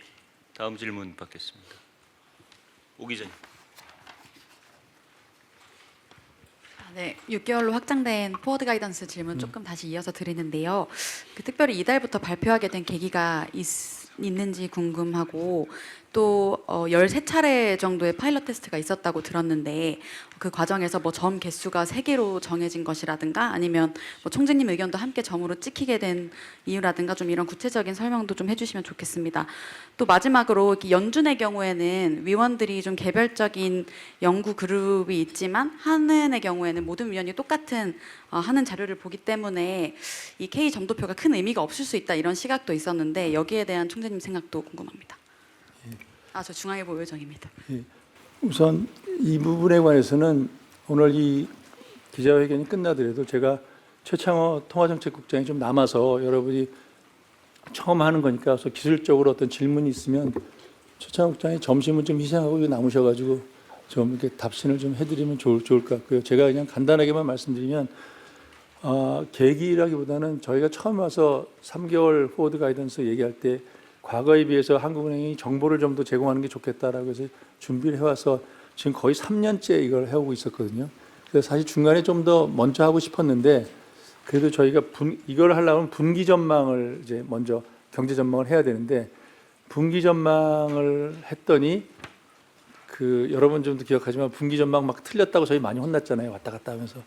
다음 질문 받겠습니다. 오 기자님. 네, 6개월로 확장된 포워드 가이던스 질문 조금 다시 이어서 드리는데요. 특별히 이달부터 발표하게 된 계기가 있는지 궁금하고 또 13차례 정도의 파일럿 테스트가 있었다고 들었는데 그 과정에서 뭐 점 개수가 3개로 정해진 것이라든가 아니면 뭐 총재님 의견도 함께 점으로 찍히게 된 이유라든가 좀 이런 구체적인 설명도 좀 해주시면 좋겠습니다. 또 마지막으로 연준의 경우에는 위원들이 좀 개별적인 연구 그룹이 있지만 한은의 경우에는 모든 위원이 똑같은 하는 자료를 보기 때문에 이 K 점도표가 큰 의미가 없을 수 있다 이런 시각도 있었는데 여기에 대한 총재님 생각도 궁금합니다. 저 중앙일보 요정입니다. 우선 이 부분에 관해서는 오늘 이 기자회견이 끝나더라도 제가 최창호 통화정책국장이 좀 남아서 여러분이 처음 하는 거니까 그래서 기술적으로 어떤 질문이 있으면 최창호 국장이 점심은 좀 희생하고 남으셔가지고 좀 이렇게 답신을 좀 해드리면 좋을 것 같고요. 제가 그냥 간단하게만 말씀드리면 계기라기보다는 저희가 처음 와서 3개월 포워드 가이던스 얘기할 때 과거에 비해서 한국은행이 정보를 좀 더 제공하는 게 좋겠다라고 해서 준비를 해와서 지금 거의 3년째 이걸 해오고 있었거든요. 그래서 사실 중간에 좀 더 먼저 하고 싶었는데 그래도 저희가 이걸 하려면 분기 전망을 이제 먼저 경제 전망을 해야 되는데 분기 전망을 했더니 여러분 좀도 기억하지만 분기 전망 막 틀렸다고 저희 많이 혼났잖아요. 왔다 갔다 하면서.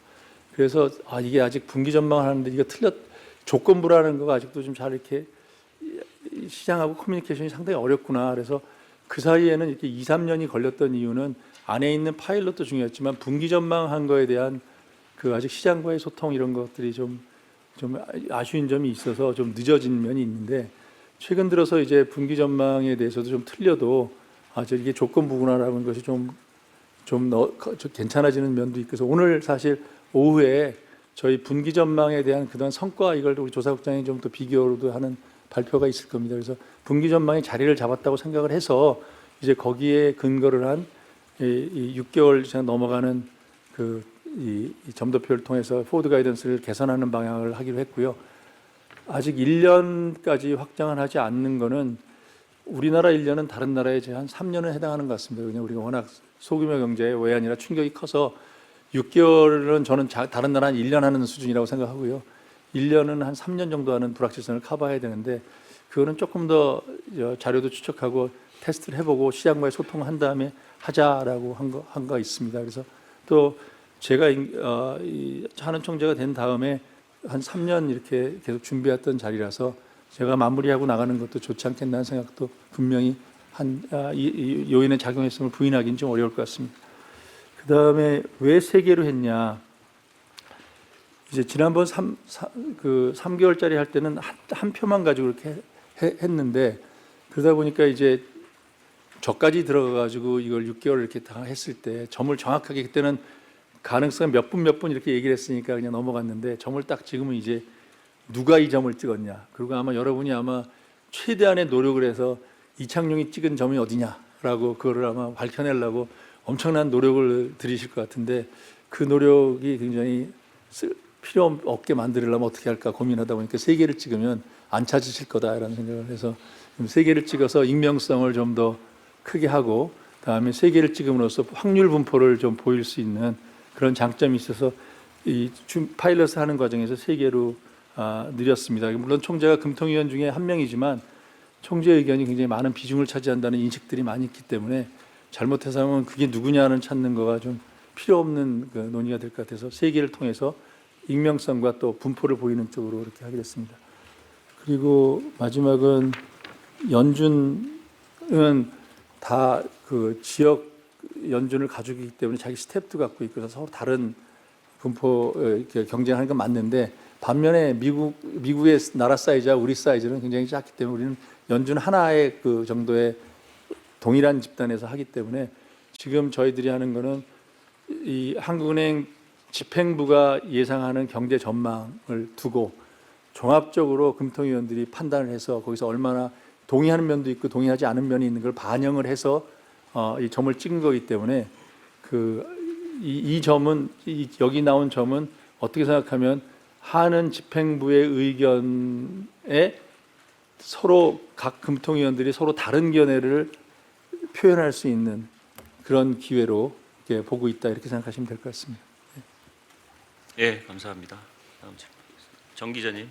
그래서 이게 아직 분기 전망을 하는데 이거 조건부라는 거가 아직도 좀 잘 이렇게 시장하고 커뮤니케이션이 상당히 어렵구나. 그래서 그 사이에는 이렇게 2, 3년이 걸렸던 이유는 안에 있는 파일럿도 중요했지만 분기 전망한 거에 대한 아직 시장과의 소통 이런 것들이 좀 아쉬운 점이 있어서 좀 늦어진 면이 있는데 최근 들어서 이제 분기 전망에 대해서도 좀 틀려도 이게 조건부구나라는 것이 좀 괜찮아지는 면도 있고 그래서 오늘 사실 오후에 저희 분기 전망에 대한 그동안 성과 이걸 우리 조사국장이 좀 더 비교로도 하는 발표가 있을 겁니다. 그래서 분기 전망이 자리를 잡았다고 생각을 해서 이제 거기에 근거를 한 6개월 이상 넘어가는 이 점도표를 통해서 포워드 가이던스를 개선하는 방향을 하기로 했고요. 아직 1년까지 확장을 하지 않는 거는 우리나라 1년은 다른 나라에 한 3년은 해당하는 것 같습니다. 그냥 우리가 워낙 소규모 경제에 외환이라 충격이 커서 6개월은 저는 다른 나라 한 1년 하는 수준이라고 생각하고요. 1년은 한 3년 정도 하는 불확실성을 커버해야 되는데 그거는 조금 더 자료도 추적하고 테스트를 해보고 시장과의 소통을 한 다음에 하자라고 한 거 있습니다. 그래서 또 제가 하는 총재가 된 다음에 한 3년 이렇게 계속 준비했던 자리라서 제가 마무리하고 나가는 것도 좋지 않겠나 하는 생각도 분명히 이 요인에 작용했음을 부인하기는 좀 어려울 것 같습니다. 그 다음에 왜 3개로 했냐? 이제 지난번 3개월짜리 할 때는 한 표만 가지고 이렇게 했는데 그러다 보니까 이제 저까지 들어가가지고 이걸 6개월 이렇게 다 했을 때 점을 정확하게 그때는 가능성 몇 분 이렇게 얘기를 했으니까 그냥 넘어갔는데 점을 딱 지금은 이제 누가 이 점을 찍었냐 그리고 아마 여러분이 최대한의 노력을 해서 이창용이 찍은 점이 어디냐라고 그거를 아마 밝혀내려고 엄청난 노력을 들이실 것 같은데 그 노력이 굉장히 필요 없게 만들려면 어떻게 할까 고민하다 보니까 3개를 찍으면 안 찾으실 거다라는 생각을 해서 3개를 찍어서 익명성을 좀 더 크게 하고 다음에 3개를 찍음으로써 확률 분포를 좀 보일 수 있는 그런 장점이 있어서 이 파일럿을 하는 과정에서 3개로 늘렸습니다. 물론 총재가 금통위원 중에 한 명이지만 총재 의견이 굉장히 많은 비중을 차지한다는 인식들이 많이 있기 때문에 잘못해서 하면 그게 누구냐는 찾는 거가 좀 필요 없는 논의가 될 것 같아서 3개를 통해서 익명성과 또 분포를 보이는 쪽으로 이렇게 하게 됐습니다. 그리고 마지막은 연준은 다 그 지역 연준을 가지고 있기 때문에 자기 스텝도 갖고 있고 그래서 서로 다른 분포 이렇게 경쟁하는 건 맞는데 반면에 미국의 나라 사이즈와 우리 사이즈는 굉장히 작기 때문에 우리는 연준 하나의 그 정도의 동일한 집단에서 하기 때문에 지금 저희들이 하는 거는 이 한국은행 집행부가 예상하는 경제 전망을 두고 종합적으로 금통위원들이 판단을 해서 거기서 얼마나 동의하는 면도 있고 동의하지 않은 면이 있는 걸 반영을 해서 이 점을 찍은 거기 때문에 이 점은 여기 나온 점은 어떻게 생각하면 하는 집행부의 의견에 서로 각 금통위원들이 서로 다른 견해를 표현할 수 있는 그런 기회로 이렇게 보고 있다 이렇게 생각하시면 될 것 같습니다. 예, 감사합니다. 다음 질문. 정 기자님.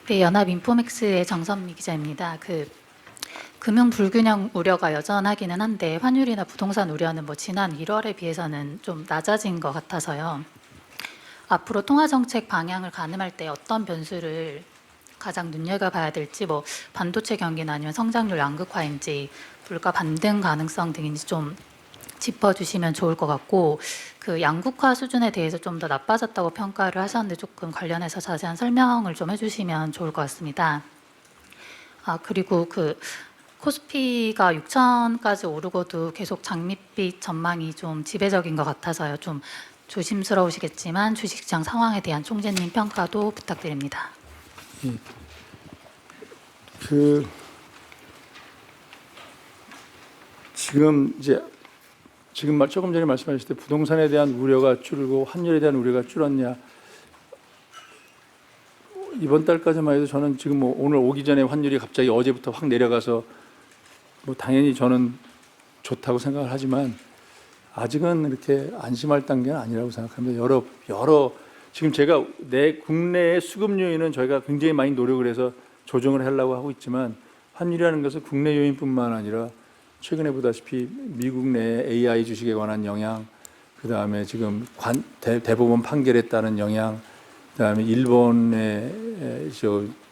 네, 연합인포맥스의 정선미 기자입니다. 금융 불균형 우려가 여전하기는 한데 환율이나 부동산 우려는 지난 1월에 비해서는 좀 낮아진 것 같아서요. 앞으로 통화 정책 방향을 가늠할 때 어떤 변수를 가장 눈여겨봐야 될지, 반도체 경기나 아니면 성장률 양극화인지 물가 반등 가능성 등인지 좀 짚어주시면 좋을 것 같고, 그 양극화 수준에 대해서 좀 더 나빠졌다고 평가를 하셨는데 조금 관련해서 자세한 설명을 좀 해주시면 좋을 것 같습니다. 그리고 코스피가 6천까지 오르고도 계속 장밋빛 전망이 좀 지배적인 것 같아서요. 좀 조심스러우시겠지만 주식시장 상황에 대한 총재님 평가도 부탁드립니다. 지금 조금 전에 말씀하셨을 때 부동산에 대한 우려가 줄고 환율에 대한 우려가 줄었냐. 이번 달까지만 해도 저는 지금 오늘 오기 전에 환율이 갑자기 어제부터 확 내려가서 당연히 저는 좋다고 생각을 하지만 아직은 이렇게 안심할 단계는 아니라고 생각합니다. 여러 지금 제가 국내의 수급 요인은 저희가 굉장히 많이 노력을 해서 조정을 하려고 하고 있지만 환율이라는 것은 국내 요인뿐만 아니라 최근에 보다시피 미국 내 AI 주식에 관한 영향, 그 다음에 지금 대법원 판결에 따른 영향, 그 다음에 일본의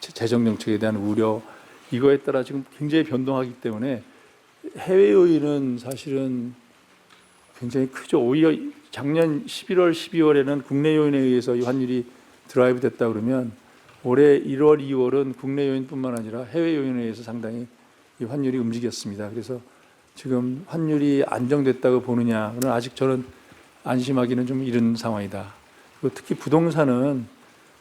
재정 정책에 대한 우려, 이거에 따라 지금 굉장히 변동하기 때문에 해외 요인은 사실은 굉장히 크죠. 오히려 작년 11월, 12월에는 국내 요인에 의해서 이 환율이 드라이브 됐다 그러면 올해 1월, 2월은 국내 요인뿐만 아니라 해외 요인에 의해서 상당히 이 환율이 움직였습니다. 그래서 지금 환율이 안정됐다고 보느냐는 아직 저는 안심하기는 좀 이른 상황이다. 그리고 특히 부동산은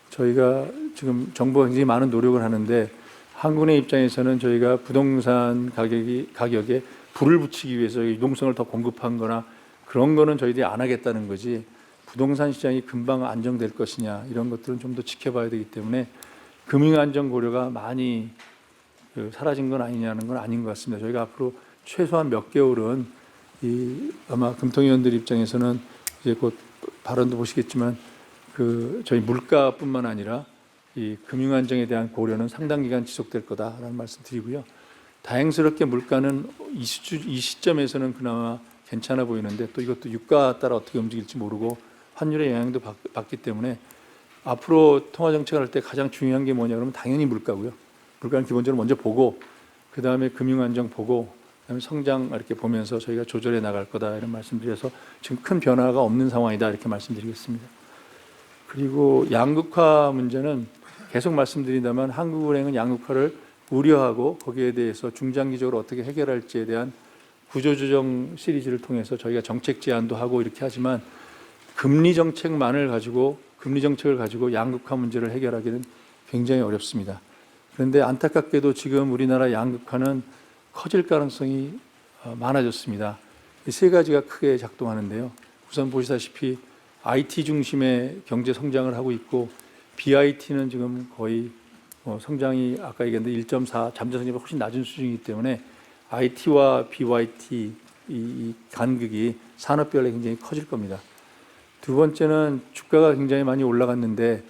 저희가 지금 정부가 굉장히 많은 노력을 하는데 한국은행 입장에서는 저희가 부동산 가격에 불을 붙이기 위해서 유동성을 더 공급한 거나 그런 거는 저희들이 안 하겠다는 거지 부동산 시장이 금방 안정될 것이냐 이런 것들은 좀 더 지켜봐야 되기 때문에 금융안정 고려가 많이 사라진 건 아니냐는 건 아닌 것 같습니다. 저희가 앞으로 최소한 몇 개월은 아마 금통위원들 입장에서는 이제 곧 발언도 보시겠지만 저희 물가뿐만 아니라 이 금융안정에 대한 고려는 상당 기간 지속될 거다라는 말씀드리고요. 다행스럽게 물가는 이 시점에서는 그나마 괜찮아 보이는데 또 이것도 유가 따라 어떻게 움직일지 모르고 환율의 영향도 받기 때문에 앞으로 통화 정책을 할 때 가장 중요한 게 뭐냐 그러면 당연히 물가고요. 물가는 기본적으로 먼저 보고 그 다음에 금융안정 보고 그다음에 성장 이렇게 보면서 저희가 조절해 나갈 거다 이런 말씀드려서 지금 큰 변화가 없는 상황이다 이렇게 말씀드리겠습니다. 그리고 양극화 문제는 계속 말씀드린다면 한국은행은 양극화를 우려하고 거기에 대해서 중장기적으로 어떻게 해결할지에 대한 구조조정 시리즈를 통해서 저희가 정책 제안도 하고 이렇게 하지만 금리 정책을 가지고 양극화 문제를 해결하기는 굉장히 어렵습니다. 그런데 안타깝게도 지금 우리나라 양극화는 커질 가능성이 많아졌습니다. 이 세 가지가 크게 작동하는데요. 우선 보시다시피 IT 중심의 경제 성장을 하고 있고 BIT는 지금 거의 성장이 아까 얘기했는데 1.4 잠재 성장이 훨씬 낮은 수준이기 때문에 IT와 BYT 이 간극이 산업별로 굉장히 커질 겁니다. 두 번째는 주가가 굉장히 많이 올라갔는데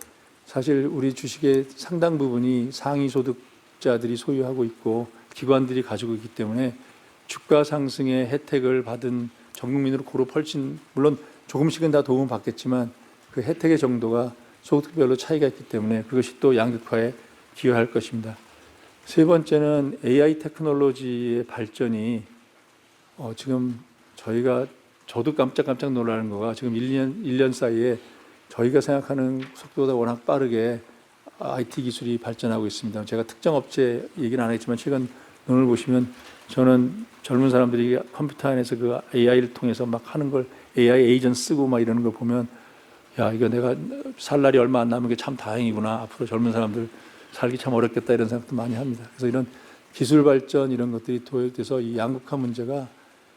사실 우리 주식의 상당 부분이 상위 소득자들이 소유하고 있고 기관들이 가지고 있기 때문에 주가 상승의 혜택을 받은 전 국민으로 고루 펼친, 물론 조금씩은 다 도움을 받겠지만 그 혜택의 정도가 소득별로 차이가 있기 때문에 그것이 또 양극화에 기여할 것입니다. 세 번째는 AI 테크놀로지의 발전이 지금 저도 깜짝깜짝 놀라는 거가 지금 1년 사이에 저희가 생각하는 속도보다 워낙 빠르게 IT 기술이 발전하고 있습니다. 제가 특정 업체 얘기는 안 했지만 최근 논을 보시면 저는 젊은 사람들이 컴퓨터 안에서 그 AI를 통해서 막 하는 걸 AI 에이전트 쓰고 막 이러는 걸 보면 야, 이거 내가 살 날이 얼마 안 남은 게 참 다행이구나. 앞으로 젊은 사람들 살기 참 어렵겠다 이런 생각도 많이 합니다. 그래서 이런 기술 발전 이런 것들이 도입돼서 이 양극화 문제가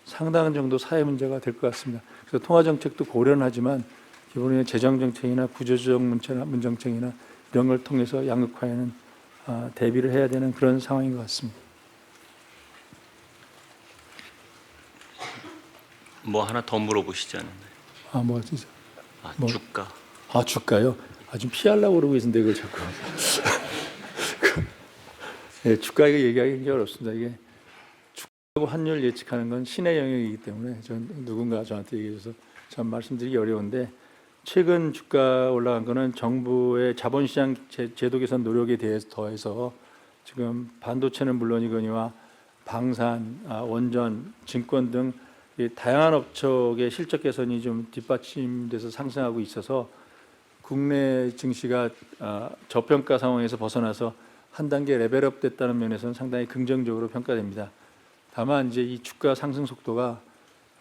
상당한 정도 사회 문제가 될 것 같습니다. 그래서 통화 정책도 고려는 하지만 기본적인 재정 정책이나 구조조정 문정책이나 이런 걸 통해서 양극화에는 대비를 해야 되는 그런 상황인 것 같습니다. 뭐 하나 더 물어보시지 않았나요? 뭐 진짜 뭐. 주가. 주가요? 좀 피하려고 그러고 있는데 그걸 자꾸. 네, 주가 이거 얘기하기 굉장히 어렵습니다. 이게 주가하고 환율 예측하는 건 신의 영역이기 때문에 누군가 저한테 얘기해줘서 참 말씀드리기 어려운데 최근 주가 올라간 거는 정부의 자본시장 제도 개선 노력에 대해서 더해서 지금 반도체는 물론이거니와 방산, 원전, 증권 등 다양한 업적의 실적 개선이 좀 뒷받침돼서 상승하고 있어서 국내 증시가 저평가 상황에서 벗어나서 한 단계 레벨업 됐다는 면에서는 상당히 긍정적으로 평가됩니다. 다만 이제 이 주가 상승 속도가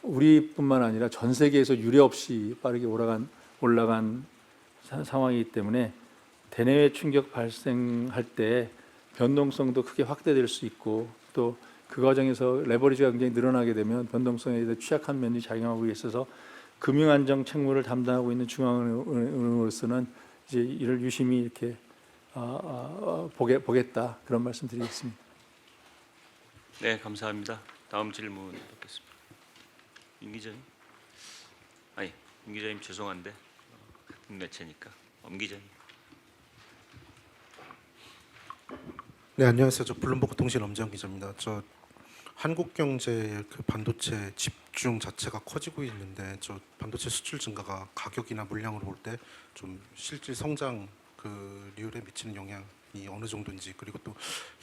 우리뿐만 아니라 전 세계에서 유례 없이 빠르게 올라간 상황이기 때문에 대내외 충격 발생할 때 변동성도 크게 확대될 수 있고 또 그 과정에서 레버리지가 굉장히 늘어나게 되면 변동성에 대해 취약한 면이 작용하고 있어서 금융안정 책무를 담당하고 있는 중앙은행으로서는 이제 이를 유심히 이렇게 보겠다 그런 말씀드리겠습니다. 네, 감사합니다. 다음 질문 받겠습니다. 윤 기자님. 윤 기자님 죄송한데 같은 매체니까 엄 기자님. 네, 안녕하세요. 저 블룸버그 통신 엄지영 기자입니다. 저 한국경제 그 반도체 집중 자체가 커지고 있는데 저 반도체 수출 증가가 가격이나 물량으로 볼 때 좀 실질 성장 그 률에 미치는 영향이 어느 정도인지 그리고 또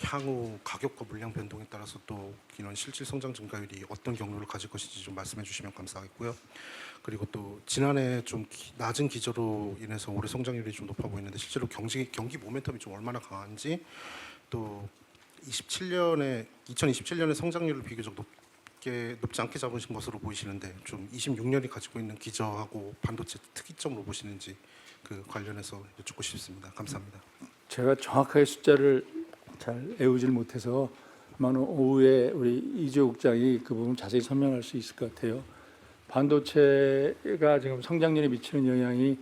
향후 가격과 물량 변동에 따라서 또 이런 실질 성장 증가율이 어떤 경로를 가질 것인지 좀 말씀해 주시면 감사하겠고요. 그리고 또 지난해 좀 낮은 기저로 인해서 올해 성장률이 좀 높아 보이는데 실제로 경기 모멘텀이 좀 얼마나 강한지 또 2027년에 성장률을 비교적 높지 않게 잡으신 것으로 보이시는데 좀 26년이 가지고 있는 기저하고 반도체 특이점으로 보시는지 그 관련해서 여쭙고 싶습니다. 감사합니다. 제가 정확하게 숫자를 잘 외우질 못해서 아마 오후에 우리 이재호 국장이 그 부분 자세히 설명할 수 있을 것 같아요. 반도체가 지금 성장률에 미치는 영향이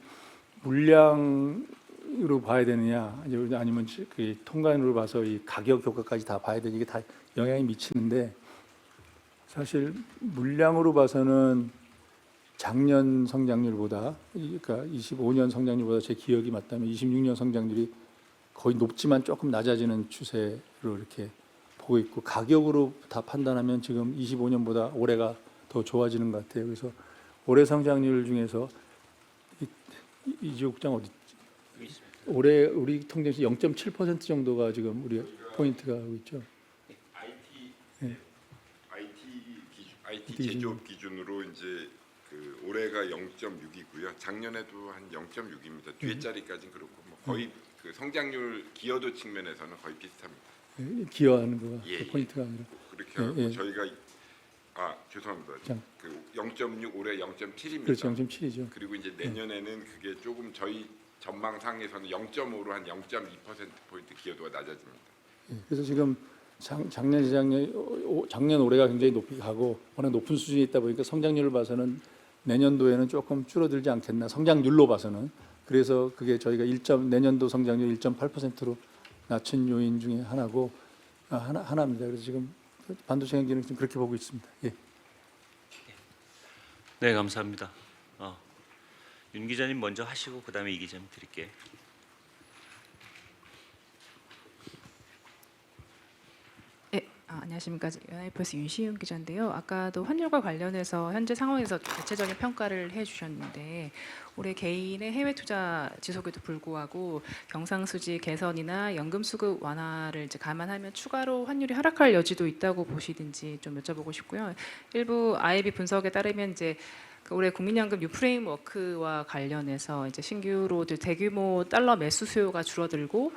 물량으로 봐야 되느냐 아니면 그 통관으로 봐서 이 가격 효과까지 다 봐야 되는 이게 다 영향이 미치는데 사실 물량으로 봐서는 작년 성장률보다 그러니까 25년 성장률보다 제 기억이 맞다면 26년 성장률이 거의 높지만 조금 낮아지는 추세로 이렇게 보고 있고 가격으로 다 판단하면 지금 25년보다 올해가 더 좋아지는 것 같아요. 그래서 올해 성장률 중에서 이지호 국장 어디 있지? 올해 우리 통계에서 0.7% 정도가 지금 우리 포인트가 하고 있죠. IT 제조업 기준으로 이제 그 올해가 0.6이고요. 작년에도 한 0.6입니다. 뒤에 자리까지는 그렇고 뭐 거의 그 성장률 기여도 측면에서는 거의 비슷합니다. 기여하는 거가 예, 그 포인트가 아니라 그렇게 하고 예. 저희가 죄송합니다. 그 0.6 올해 0.7입니다. 그렇죠. 0.7이죠. 그리고 이제 내년에는 그게 조금 저희 전망상에서는 0.5로 한 0.2% 포인트 기여도가 낮아집니다. 그래서 지금 작년 올해가 굉장히 높이 가고 워낙 높은 수준이 있다 보니까 성장률을 봐서는 내년도에는 조금 줄어들지 않겠나 성장률로 봐서는 그래서 그게 저희가 내년도 성장률 1.8%로 낮춘 요인 중에 하나고 하나입니다. 그래서 지금 반도체 경기는 지금 그렇게 보고 있습니다. 예. 네, 감사합니다. 윤 기자님 먼저 하시고 그다음에 이 기자님 드릴게요. 네, 안녕하십니까. 연합뉴스 윤시윤 기자인데요. 아까도 환율과 관련해서 현재 상황에서 자체적인 평가를 해주셨는데 올해 개인의 해외 투자 지속에도 불구하고 경상수지 개선이나 연금 수급 완화를 이제 감안하면 추가로 환율이 하락할 여지도 있다고 보시든지 좀 여쭤보고 싶고요. 일부 IB 분석에 따르면 이제 올해 국민연금 뉴 프레임워크와 관련해서 이제 신규로 대규모 달러 매수 수요가 줄어들고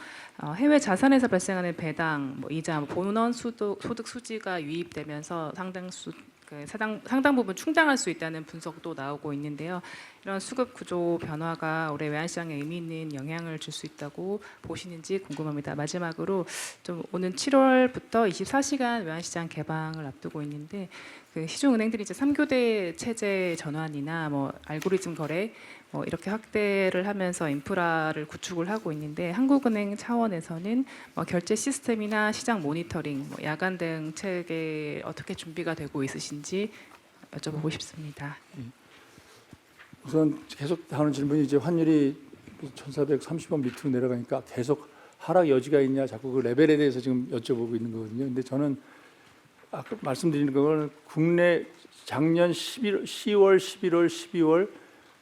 해외 자산에서 발생하는 배당, 이자, 본원 소득 수지가 유입되면서 상당 부분 충당할 수 있다는 분석도 나오고 있는데요. 이런 수급 구조 변화가 올해 외환시장에 의미 있는 영향을 줄 수 있다고 보시는지 궁금합니다. 마지막으로 좀 오는 7월부터 24시간 외환시장 개방을 앞두고 있는데 그 시중은행들이 이제 3교대 체제 전환이나 알고리즘 거래 이렇게 확대를 하면서 인프라를 구축을 하고 있는데 한국은행 차원에서는 결제 시스템이나 시장 모니터링, 야간 대응 체계 어떻게 준비가 되고 있으신지 여쭤보고 싶습니다. 우선 계속 하는 질문이 이제 환율이 1,430원 밑으로 내려가니까 계속 하락 여지가 있냐 자꾸 그 레벨에 대해서 지금 여쭤보고 있는 거거든요. 근데 저는 아까 말씀드리는 건 국내 작년 10월, 11월, 12월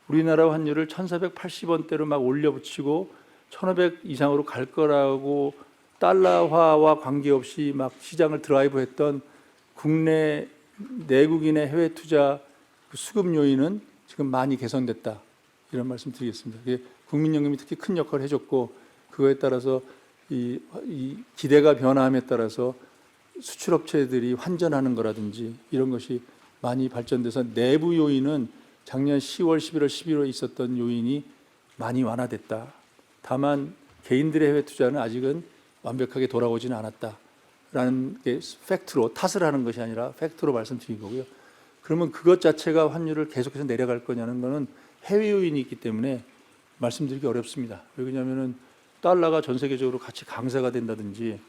우리나라 환율을 1,480원대로 막 올려붙이고 1,500 이상으로 갈 거라고 달러화와 관계없이 막 시장을 드라이브했던 국내 내국인의 해외 투자 수급 요인은 지금 많이 개선됐다 이런 말씀 드리겠습니다. 국민연금이 특히 큰 역할을 해줬고 그거에 따라서 이 기대가 변화함에 따라서 수출업체들이 환전하는 거라든지 이런 것이 많이 발전돼서 내부 요인은 작년 10월, 11월, 11월에 있었던 요인이 많이 완화됐다. 다만 개인들의 해외 투자는 아직은 완벽하게 돌아오지는 않았다라는 게 팩트로 탓을 하는 것이 아니라 팩트로 말씀드린 거고요. 그러면 그것 자체가 환율을 계속해서 내려갈 거냐는 거는 해외 요인이 있기 때문에 말씀드리기 어렵습니다. 왜냐하면은 달러가 전 세계적으로 같이 강세가 된다든지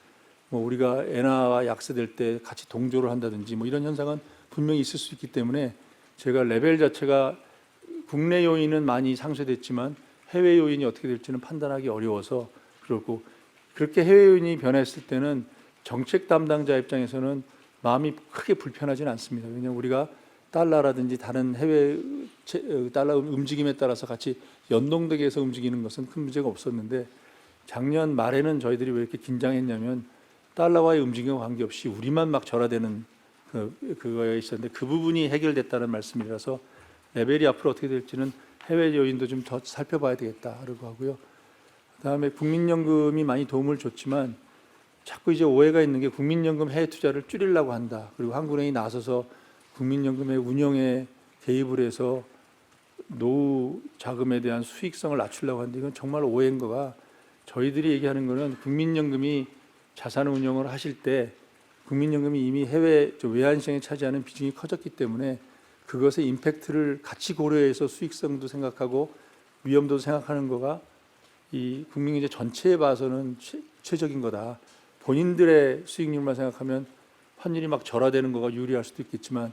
우리가 엔화가 약세될 때 같이 동조를 한다든지 이런 현상은 분명히 있을 수 있기 때문에 제가 레벨 자체가 국내 요인은 많이 상쇄됐지만 해외 요인이 어떻게 될지는 판단하기 어려워서 그렇고 그렇게 해외 요인이 변했을 때는 정책 담당자 입장에서는 마음이 크게 불편하지는 않습니다. 왜냐하면 우리가 달러라든지 다른 해외 달러 움직임에 따라서 같이 연동되게 해서 움직이는 것은 큰 문제가 없었는데 작년 말에는 저희들이 왜 이렇게 긴장했냐면 달러와의 움직임과 관계없이 우리만 막 절하되는 그거에 있었는데 그 부분이 해결됐다는 말씀이라서 레벨이 앞으로 어떻게 될지는 해외 요인도 좀 더 살펴봐야 되겠다라고 하고요. 그다음에 국민연금이 많이 도움을 줬지만 자꾸 이제 오해가 있는 게 국민연금 해외 투자를 줄이려고 한다. 그리고 한국은행이 나서서 국민연금의 운영에 개입을 해서 노후 자금에 대한 수익성을 낮추려고 하는데 이건 정말 오해인 거가 저희들이 얘기하는 거는 국민연금이 자산 운용을 하실 때 국민연금이 이미 해외 외환시장에 차지하는 비중이 커졌기 때문에 그것의 임팩트를 같이 고려해서 수익성도 생각하고 위험도 생각하는 거가 이 국민경제 전체에 봐서는 최적인 거다. 본인들의 수익률만 생각하면 환율이 막 절하되는 거가 유리할 수도 있겠지만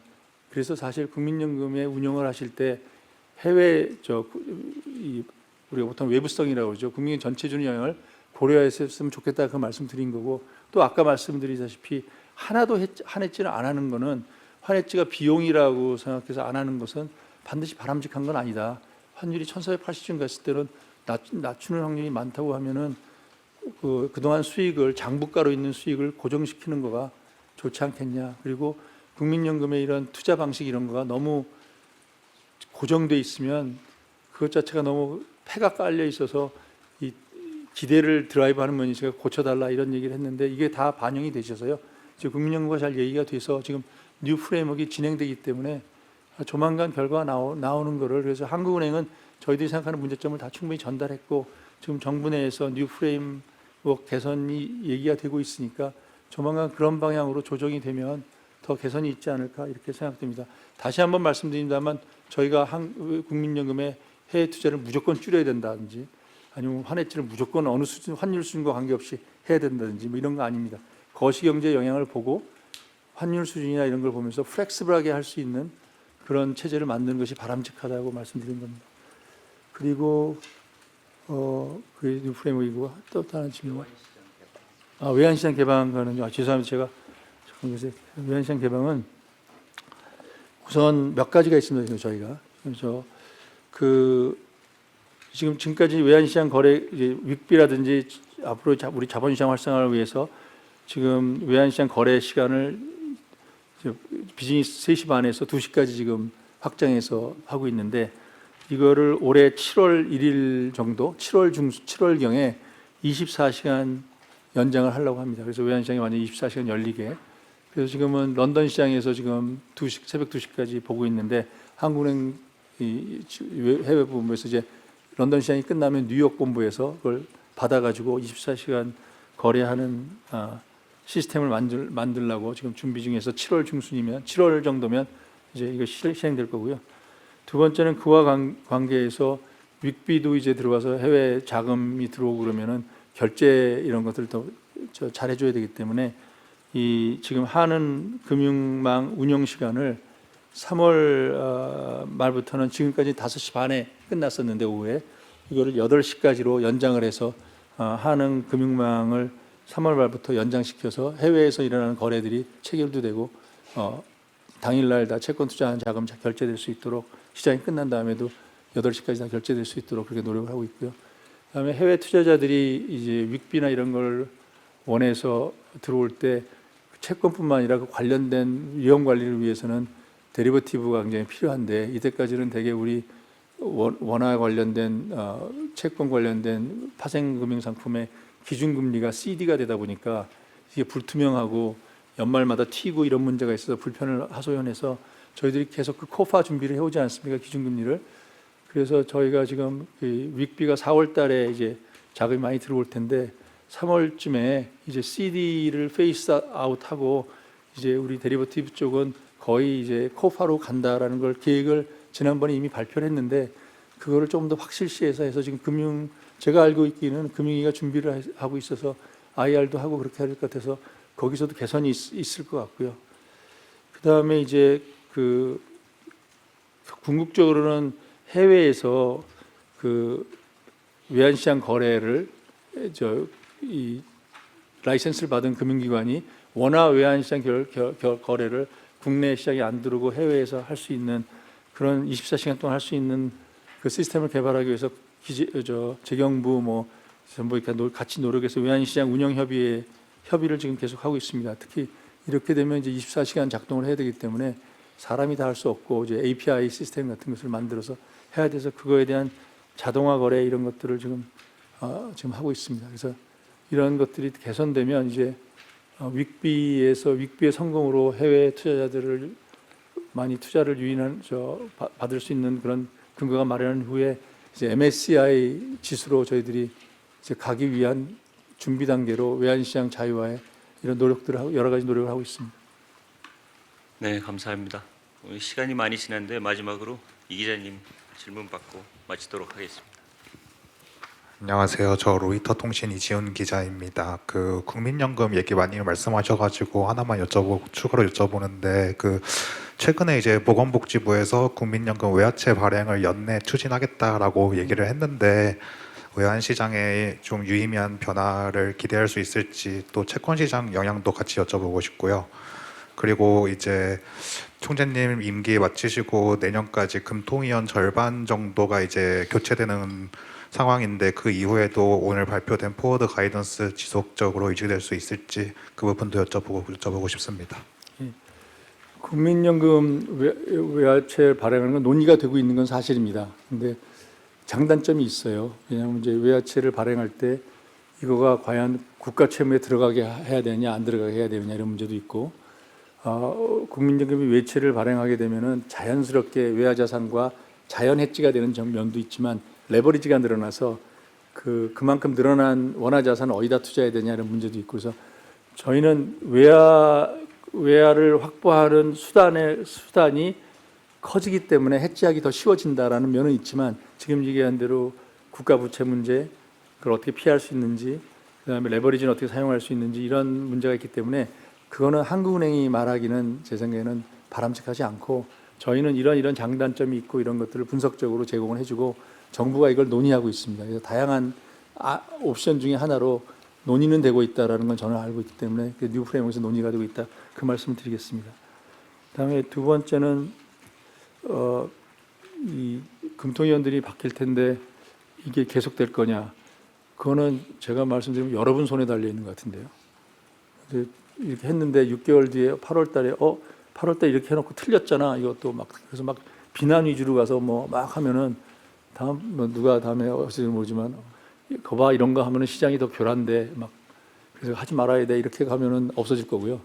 그래서 사실 국민연금의 운영을 하실 때 해외 우리가 보통 외부성이라고 그러죠. 국민 전체 주는 영향을 고려했으면 좋겠다 그 말씀드린 거고 또 아까 말씀드리다시피 하나도 한해지를 안 하는 거는 환해지가 비용이라고 생각해서 안 하는 것은 반드시 바람직한 건 아니다. 환율이 1,480쯤 갔을 때는 낮추는 확률이 많다고 하면은 그동안 수익을 장부가로 있는 수익을 고정시키는 거가 좋지 않겠냐. 그리고 국민연금의 이런 투자 방식 이런 거가 너무 고정돼 있으면 그것 자체가 너무 폐가 깔려 있어서 이 기대를 드라이브하는 면이 제가 고쳐달라 이런 얘기를 했는데 이게 다 반영이 되셔서요. 지금 국민연금과 잘 얘기가 돼서 지금 뉴 프레임워크가 진행되기 때문에 조만간 결과가 나오는 거를 그래서 한국은행은 저희들이 생각하는 문제점을 다 충분히 전달했고 지금 정부 내에서 뉴 프레임워크 개선이 얘기가 되고 있으니까 조만간 그런 방향으로 조정이 되면 더 개선이 있지 않을까 이렇게 생각됩니다. 다시 한번 말씀드립니다만 저희가 국민연금의 해외 투자를 무조건 줄여야 된다든지 아니면 환해지를 무조건 어느 수준 환율 수준과 관계없이 해야 된다든지 이런 거 아닙니다. 거시경제 영향을 보고 환율 수준이나 이런 걸 보면서 플렉시블하게 할 수 있는 그런 체제를 만드는 것이 바람직하다고 말씀드린 겁니다. 그리고 그 프레임워크이고 또 다른 질문. 외환시장 개방과는 죄송합니다. 제가 그래서 외환시장 개방은 우선 몇 가지가 있습니다. 저희가 그래서 지금까지 외환시장 거래 이제 윅비라든지 앞으로 우리 자본시장 활성화를 위해서 지금 외환시장 거래 시간을 비즈니스 3시 반에서 2시까지 지금 확장해서 하고 있는데 이거를 올해 7월 1일 정도, 7월경에 24시간 연장을 하려고 합니다. 그래서 외환시장이 완전히 24시간 열리게. 그래서 지금은 런던 시장에서 지금 새벽 2시까지 보고 있는데 한국은행 해외 본부에서 이제 런던 시장이 끝나면 뉴욕 본부에서 그걸 받아가지고 24시간 거래하는 시스템을 만들려고 지금 준비 중에서 7월 정도면 이제 이거 시행될 거고요. 두 번째는 그와 관계해서 윅비도 이제 들어와서 해외 자금이 들어오고 그러면은 결제 이런 것들을 더 잘해줘야 되기 때문에 이 지금 하는 금융망 운영 시간을 3월 말부터는 지금까지 5시 반에 끝났었는데 오후에 이거를 8시까지로 연장을 해서 하는 금융망을 3월 말부터 연장시켜서 해외에서 일어나는 거래들이 체결도 되고 당일날 다 채권 투자한 자금 결제될 수 있도록 시장이 끝난 다음에도 8시까지 다 결제될 수 있도록 그렇게 노력을 하고 있고요. 그다음에 해외 투자자들이 이제 윅비나 이런 걸 원해서 들어올 때 채권뿐만 아니라 그 관련된 위험 관리를 위해서는 데리버티브가 굉장히 필요한데 이때까지는 대개 우리 원화 관련된 채권 관련된 파생금융 상품의 기준금리가 CD가 되다 보니까 이게 불투명하고 연말마다 튀고 이런 문제가 있어서 불편을 하소연해서 저희들이 계속 그 코파 준비를 해오지 않습니까? 기준금리를. 그래서 저희가 지금 윅비가 4월 달에 이제 자금이 많이 들어올 텐데 3월쯤에 이제 CD를 페이스 아웃하고 이제 우리 데리버티브 쪽은 거의 이제 코파로 간다라는 걸 계획을 지난번에 이미 발표를 했는데 그거를 조금 더 확실시해서 해서 지금 제가 알고 있기는 금융위가 준비를 하고 있어서 IR도 하고 그렇게 할 것 같아서 거기서도 개선이 있을 것 같고요. 그 다음에 이제 궁극적으로는 해외에서 외환시장 거래를 이 라이센스를 받은 금융기관이 원화 외환시장 거래를 국내 시장에 안 들어오고 해외에서 할 수 있는 그런 24시간 동안 할 수 있는 그 시스템을 개발하기 위해서 재경부 전부 이렇게 같이 노력해서 외환시장 운영 협의를 지금 계속 하고 있습니다. 특히 이렇게 되면 이제 24시간 작동을 해야 되기 때문에 사람이 다 할 수 없고 이제 API 시스템 같은 것을 만들어서 해야 돼서 그거에 대한 자동화 거래 이런 것들을 지금 하고 있습니다. 그래서 이런 것들이 개선되면 이제 윅비의 성공으로 해외 투자자들을 많이 투자를 받을 수 있는 그런 근거가 마련한 후에 이제 MSCI 지수로 저희들이 이제 가기 위한 준비 단계로 외환시장 자유화에 이런 노력들을 여러 가지 노력을 하고 있습니다. 네, 감사합니다. 오늘 시간이 많이 지났는데 마지막으로 이 기자님 질문 받고 마치도록 하겠습니다. 안녕하세요. 저 로이터 통신 이지훈 기자입니다. 국민연금 얘기 많이 말씀하셔가지고 하나만 추가로 여쭤보는데 최근에 이제 보건복지부에서 국민연금 외화채 발행을 연내 추진하겠다라고 얘기를 했는데 외환시장에 좀 유의미한 변화를 기대할 수 있을지 또 채권시장 영향도 같이 여쭤보고 싶고요. 그리고 이제 총재님 임기 마치시고 내년까지 금통위원 절반 정도가 이제 교체되는 상황인데 그 이후에도 오늘 발표된 포워드 가이던스 지속적으로 유지될 수 있을지 그 부분도 여쭤보고 싶습니다. 국민연금 외화채 발행하는 건 논의가 되고 있는 건 사실입니다. 근데 장단점이 있어요. 왜냐하면 이제 외화채를 발행할 때 이거가 과연 국가 채무에 들어가게 해야 되느냐 안 들어가게 해야 되느냐 이런 문제도 있고 국민연금이 외채를 발행하게 되면은 자연스럽게 외화자산과 자연 해지가 되는 면도 있지만 레버리지가 늘어나서 그만큼 늘어난 원화자산을 어디다 투자해야 되냐 이런 문제도 있고 그래서 저희는 외화를 확보하는 수단이 커지기 때문에 해지하기 더 쉬워진다라는 면은 있지만 지금 얘기한 대로 국가 부채 문제 그걸 어떻게 피할 수 있는지 그다음에 레버리지는 어떻게 사용할 수 있는지 이런 문제가 있기 때문에 그거는 한국은행이 말하기는 제 생각에는 바람직하지 않고 저희는 이런 장단점이 있고 이런 것들을 분석적으로 제공을 해주고 정부가 이걸 논의하고 있습니다. 그래서 다양한 옵션 중에 하나로 논의는 되고 있다라는 건 저는 알고 있기 때문에 뉴 프레임에서 논의가 되고 있다. 그 말씀을 드리겠습니다. 다음에 두 번째는 이 금통위원들이 바뀔 텐데 이게 계속될 거냐? 그거는 제가 말씀드리면 여러분 손에 달려 있는 것 같은데요. 근데 이렇게 했는데 6개월 뒤에 8월달에 8월달 이렇게 해놓고 틀렸잖아. 이것도 막 그래서 막 비난 위주로 가서 뭐 막 하면은 다음 뭐 누가 다음에 어찌 모르지만 거봐 이런 거 하면은 시장이 더 교란돼 막 그래서 하지 말아야 돼 이렇게 가면은 없어질 거고요.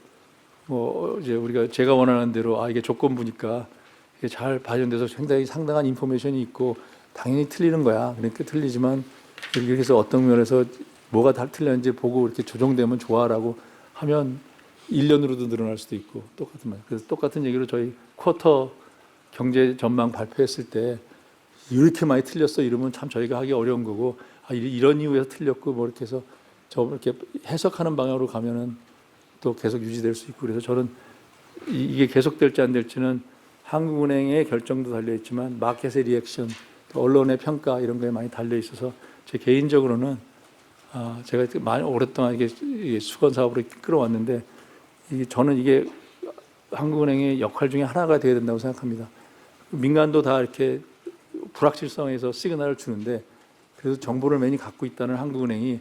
뭐 이제 우리가 제가 원하는 대로 이게 조건부니까 이게 잘 발현돼서 굉장히 상당한 인포메이션이 있고 당연히 틀리는 거야. 그러니까 틀리지만 이렇게 해서 어떤 면에서 뭐가 다 틀렸는지 보고 이렇게 조정되면 좋아라고 하면 1년으로도 늘어날 수도 있고 똑같은 말. 그래서 똑같은 얘기로 저희 쿼터 경제 전망 발표했을 때 이렇게 많이 틀렸어 이러면 참 저희가 하기 어려운 거고 이런 이유에서 틀렸고 뭐 이렇게 해서 이렇게 해석하는 방향으로 가면은 또 계속 유지될 수 있고 그래서 저는 이게 계속될지 안 될지는 한국은행의 결정도 달려 있지만 마켓의 리액션, 또 언론의 평가 이런 거에 많이 달려 있어서 제 개인적으로는 제가 많이 오랫동안 이게 수건 사업으로 끌어왔는데 저는 이게 한국은행의 역할 중에 하나가 되어야 된다고 생각합니다. 민간도 다 이렇게 불확실성에서 시그널을 주는데 그래서 정보를 많이 갖고 있다는 한국은행이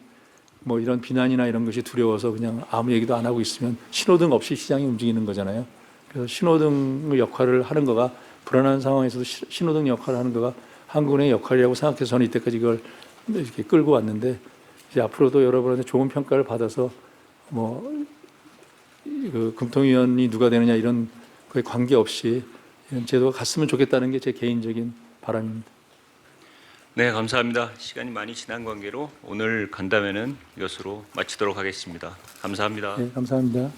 뭐 이런 비난이나 이런 것이 두려워서 그냥 아무 얘기도 안 하고 있으면 신호등 없이 시장이 움직이는 거잖아요. 그래서 신호등 역할을 하는 거가 불안한 상황에서도 신호등 역할을 하는 거가 한국은행의 역할이라고 생각해서 저는 이때까지 이걸 이렇게 끌고 왔는데 이제 앞으로도 여러분한테 좋은 평가를 받아서 뭐 그 금통위원이 누가 되느냐 이런 거에 관계없이 이런 제도가 갔으면 좋겠다는 게 제 개인적인 바람입니다. 네, 감사합니다. 시간이 많이 지난 관계로 오늘 간담회는 이것으로 마치도록 하겠습니다. 감사합니다. 네, 감사합니다.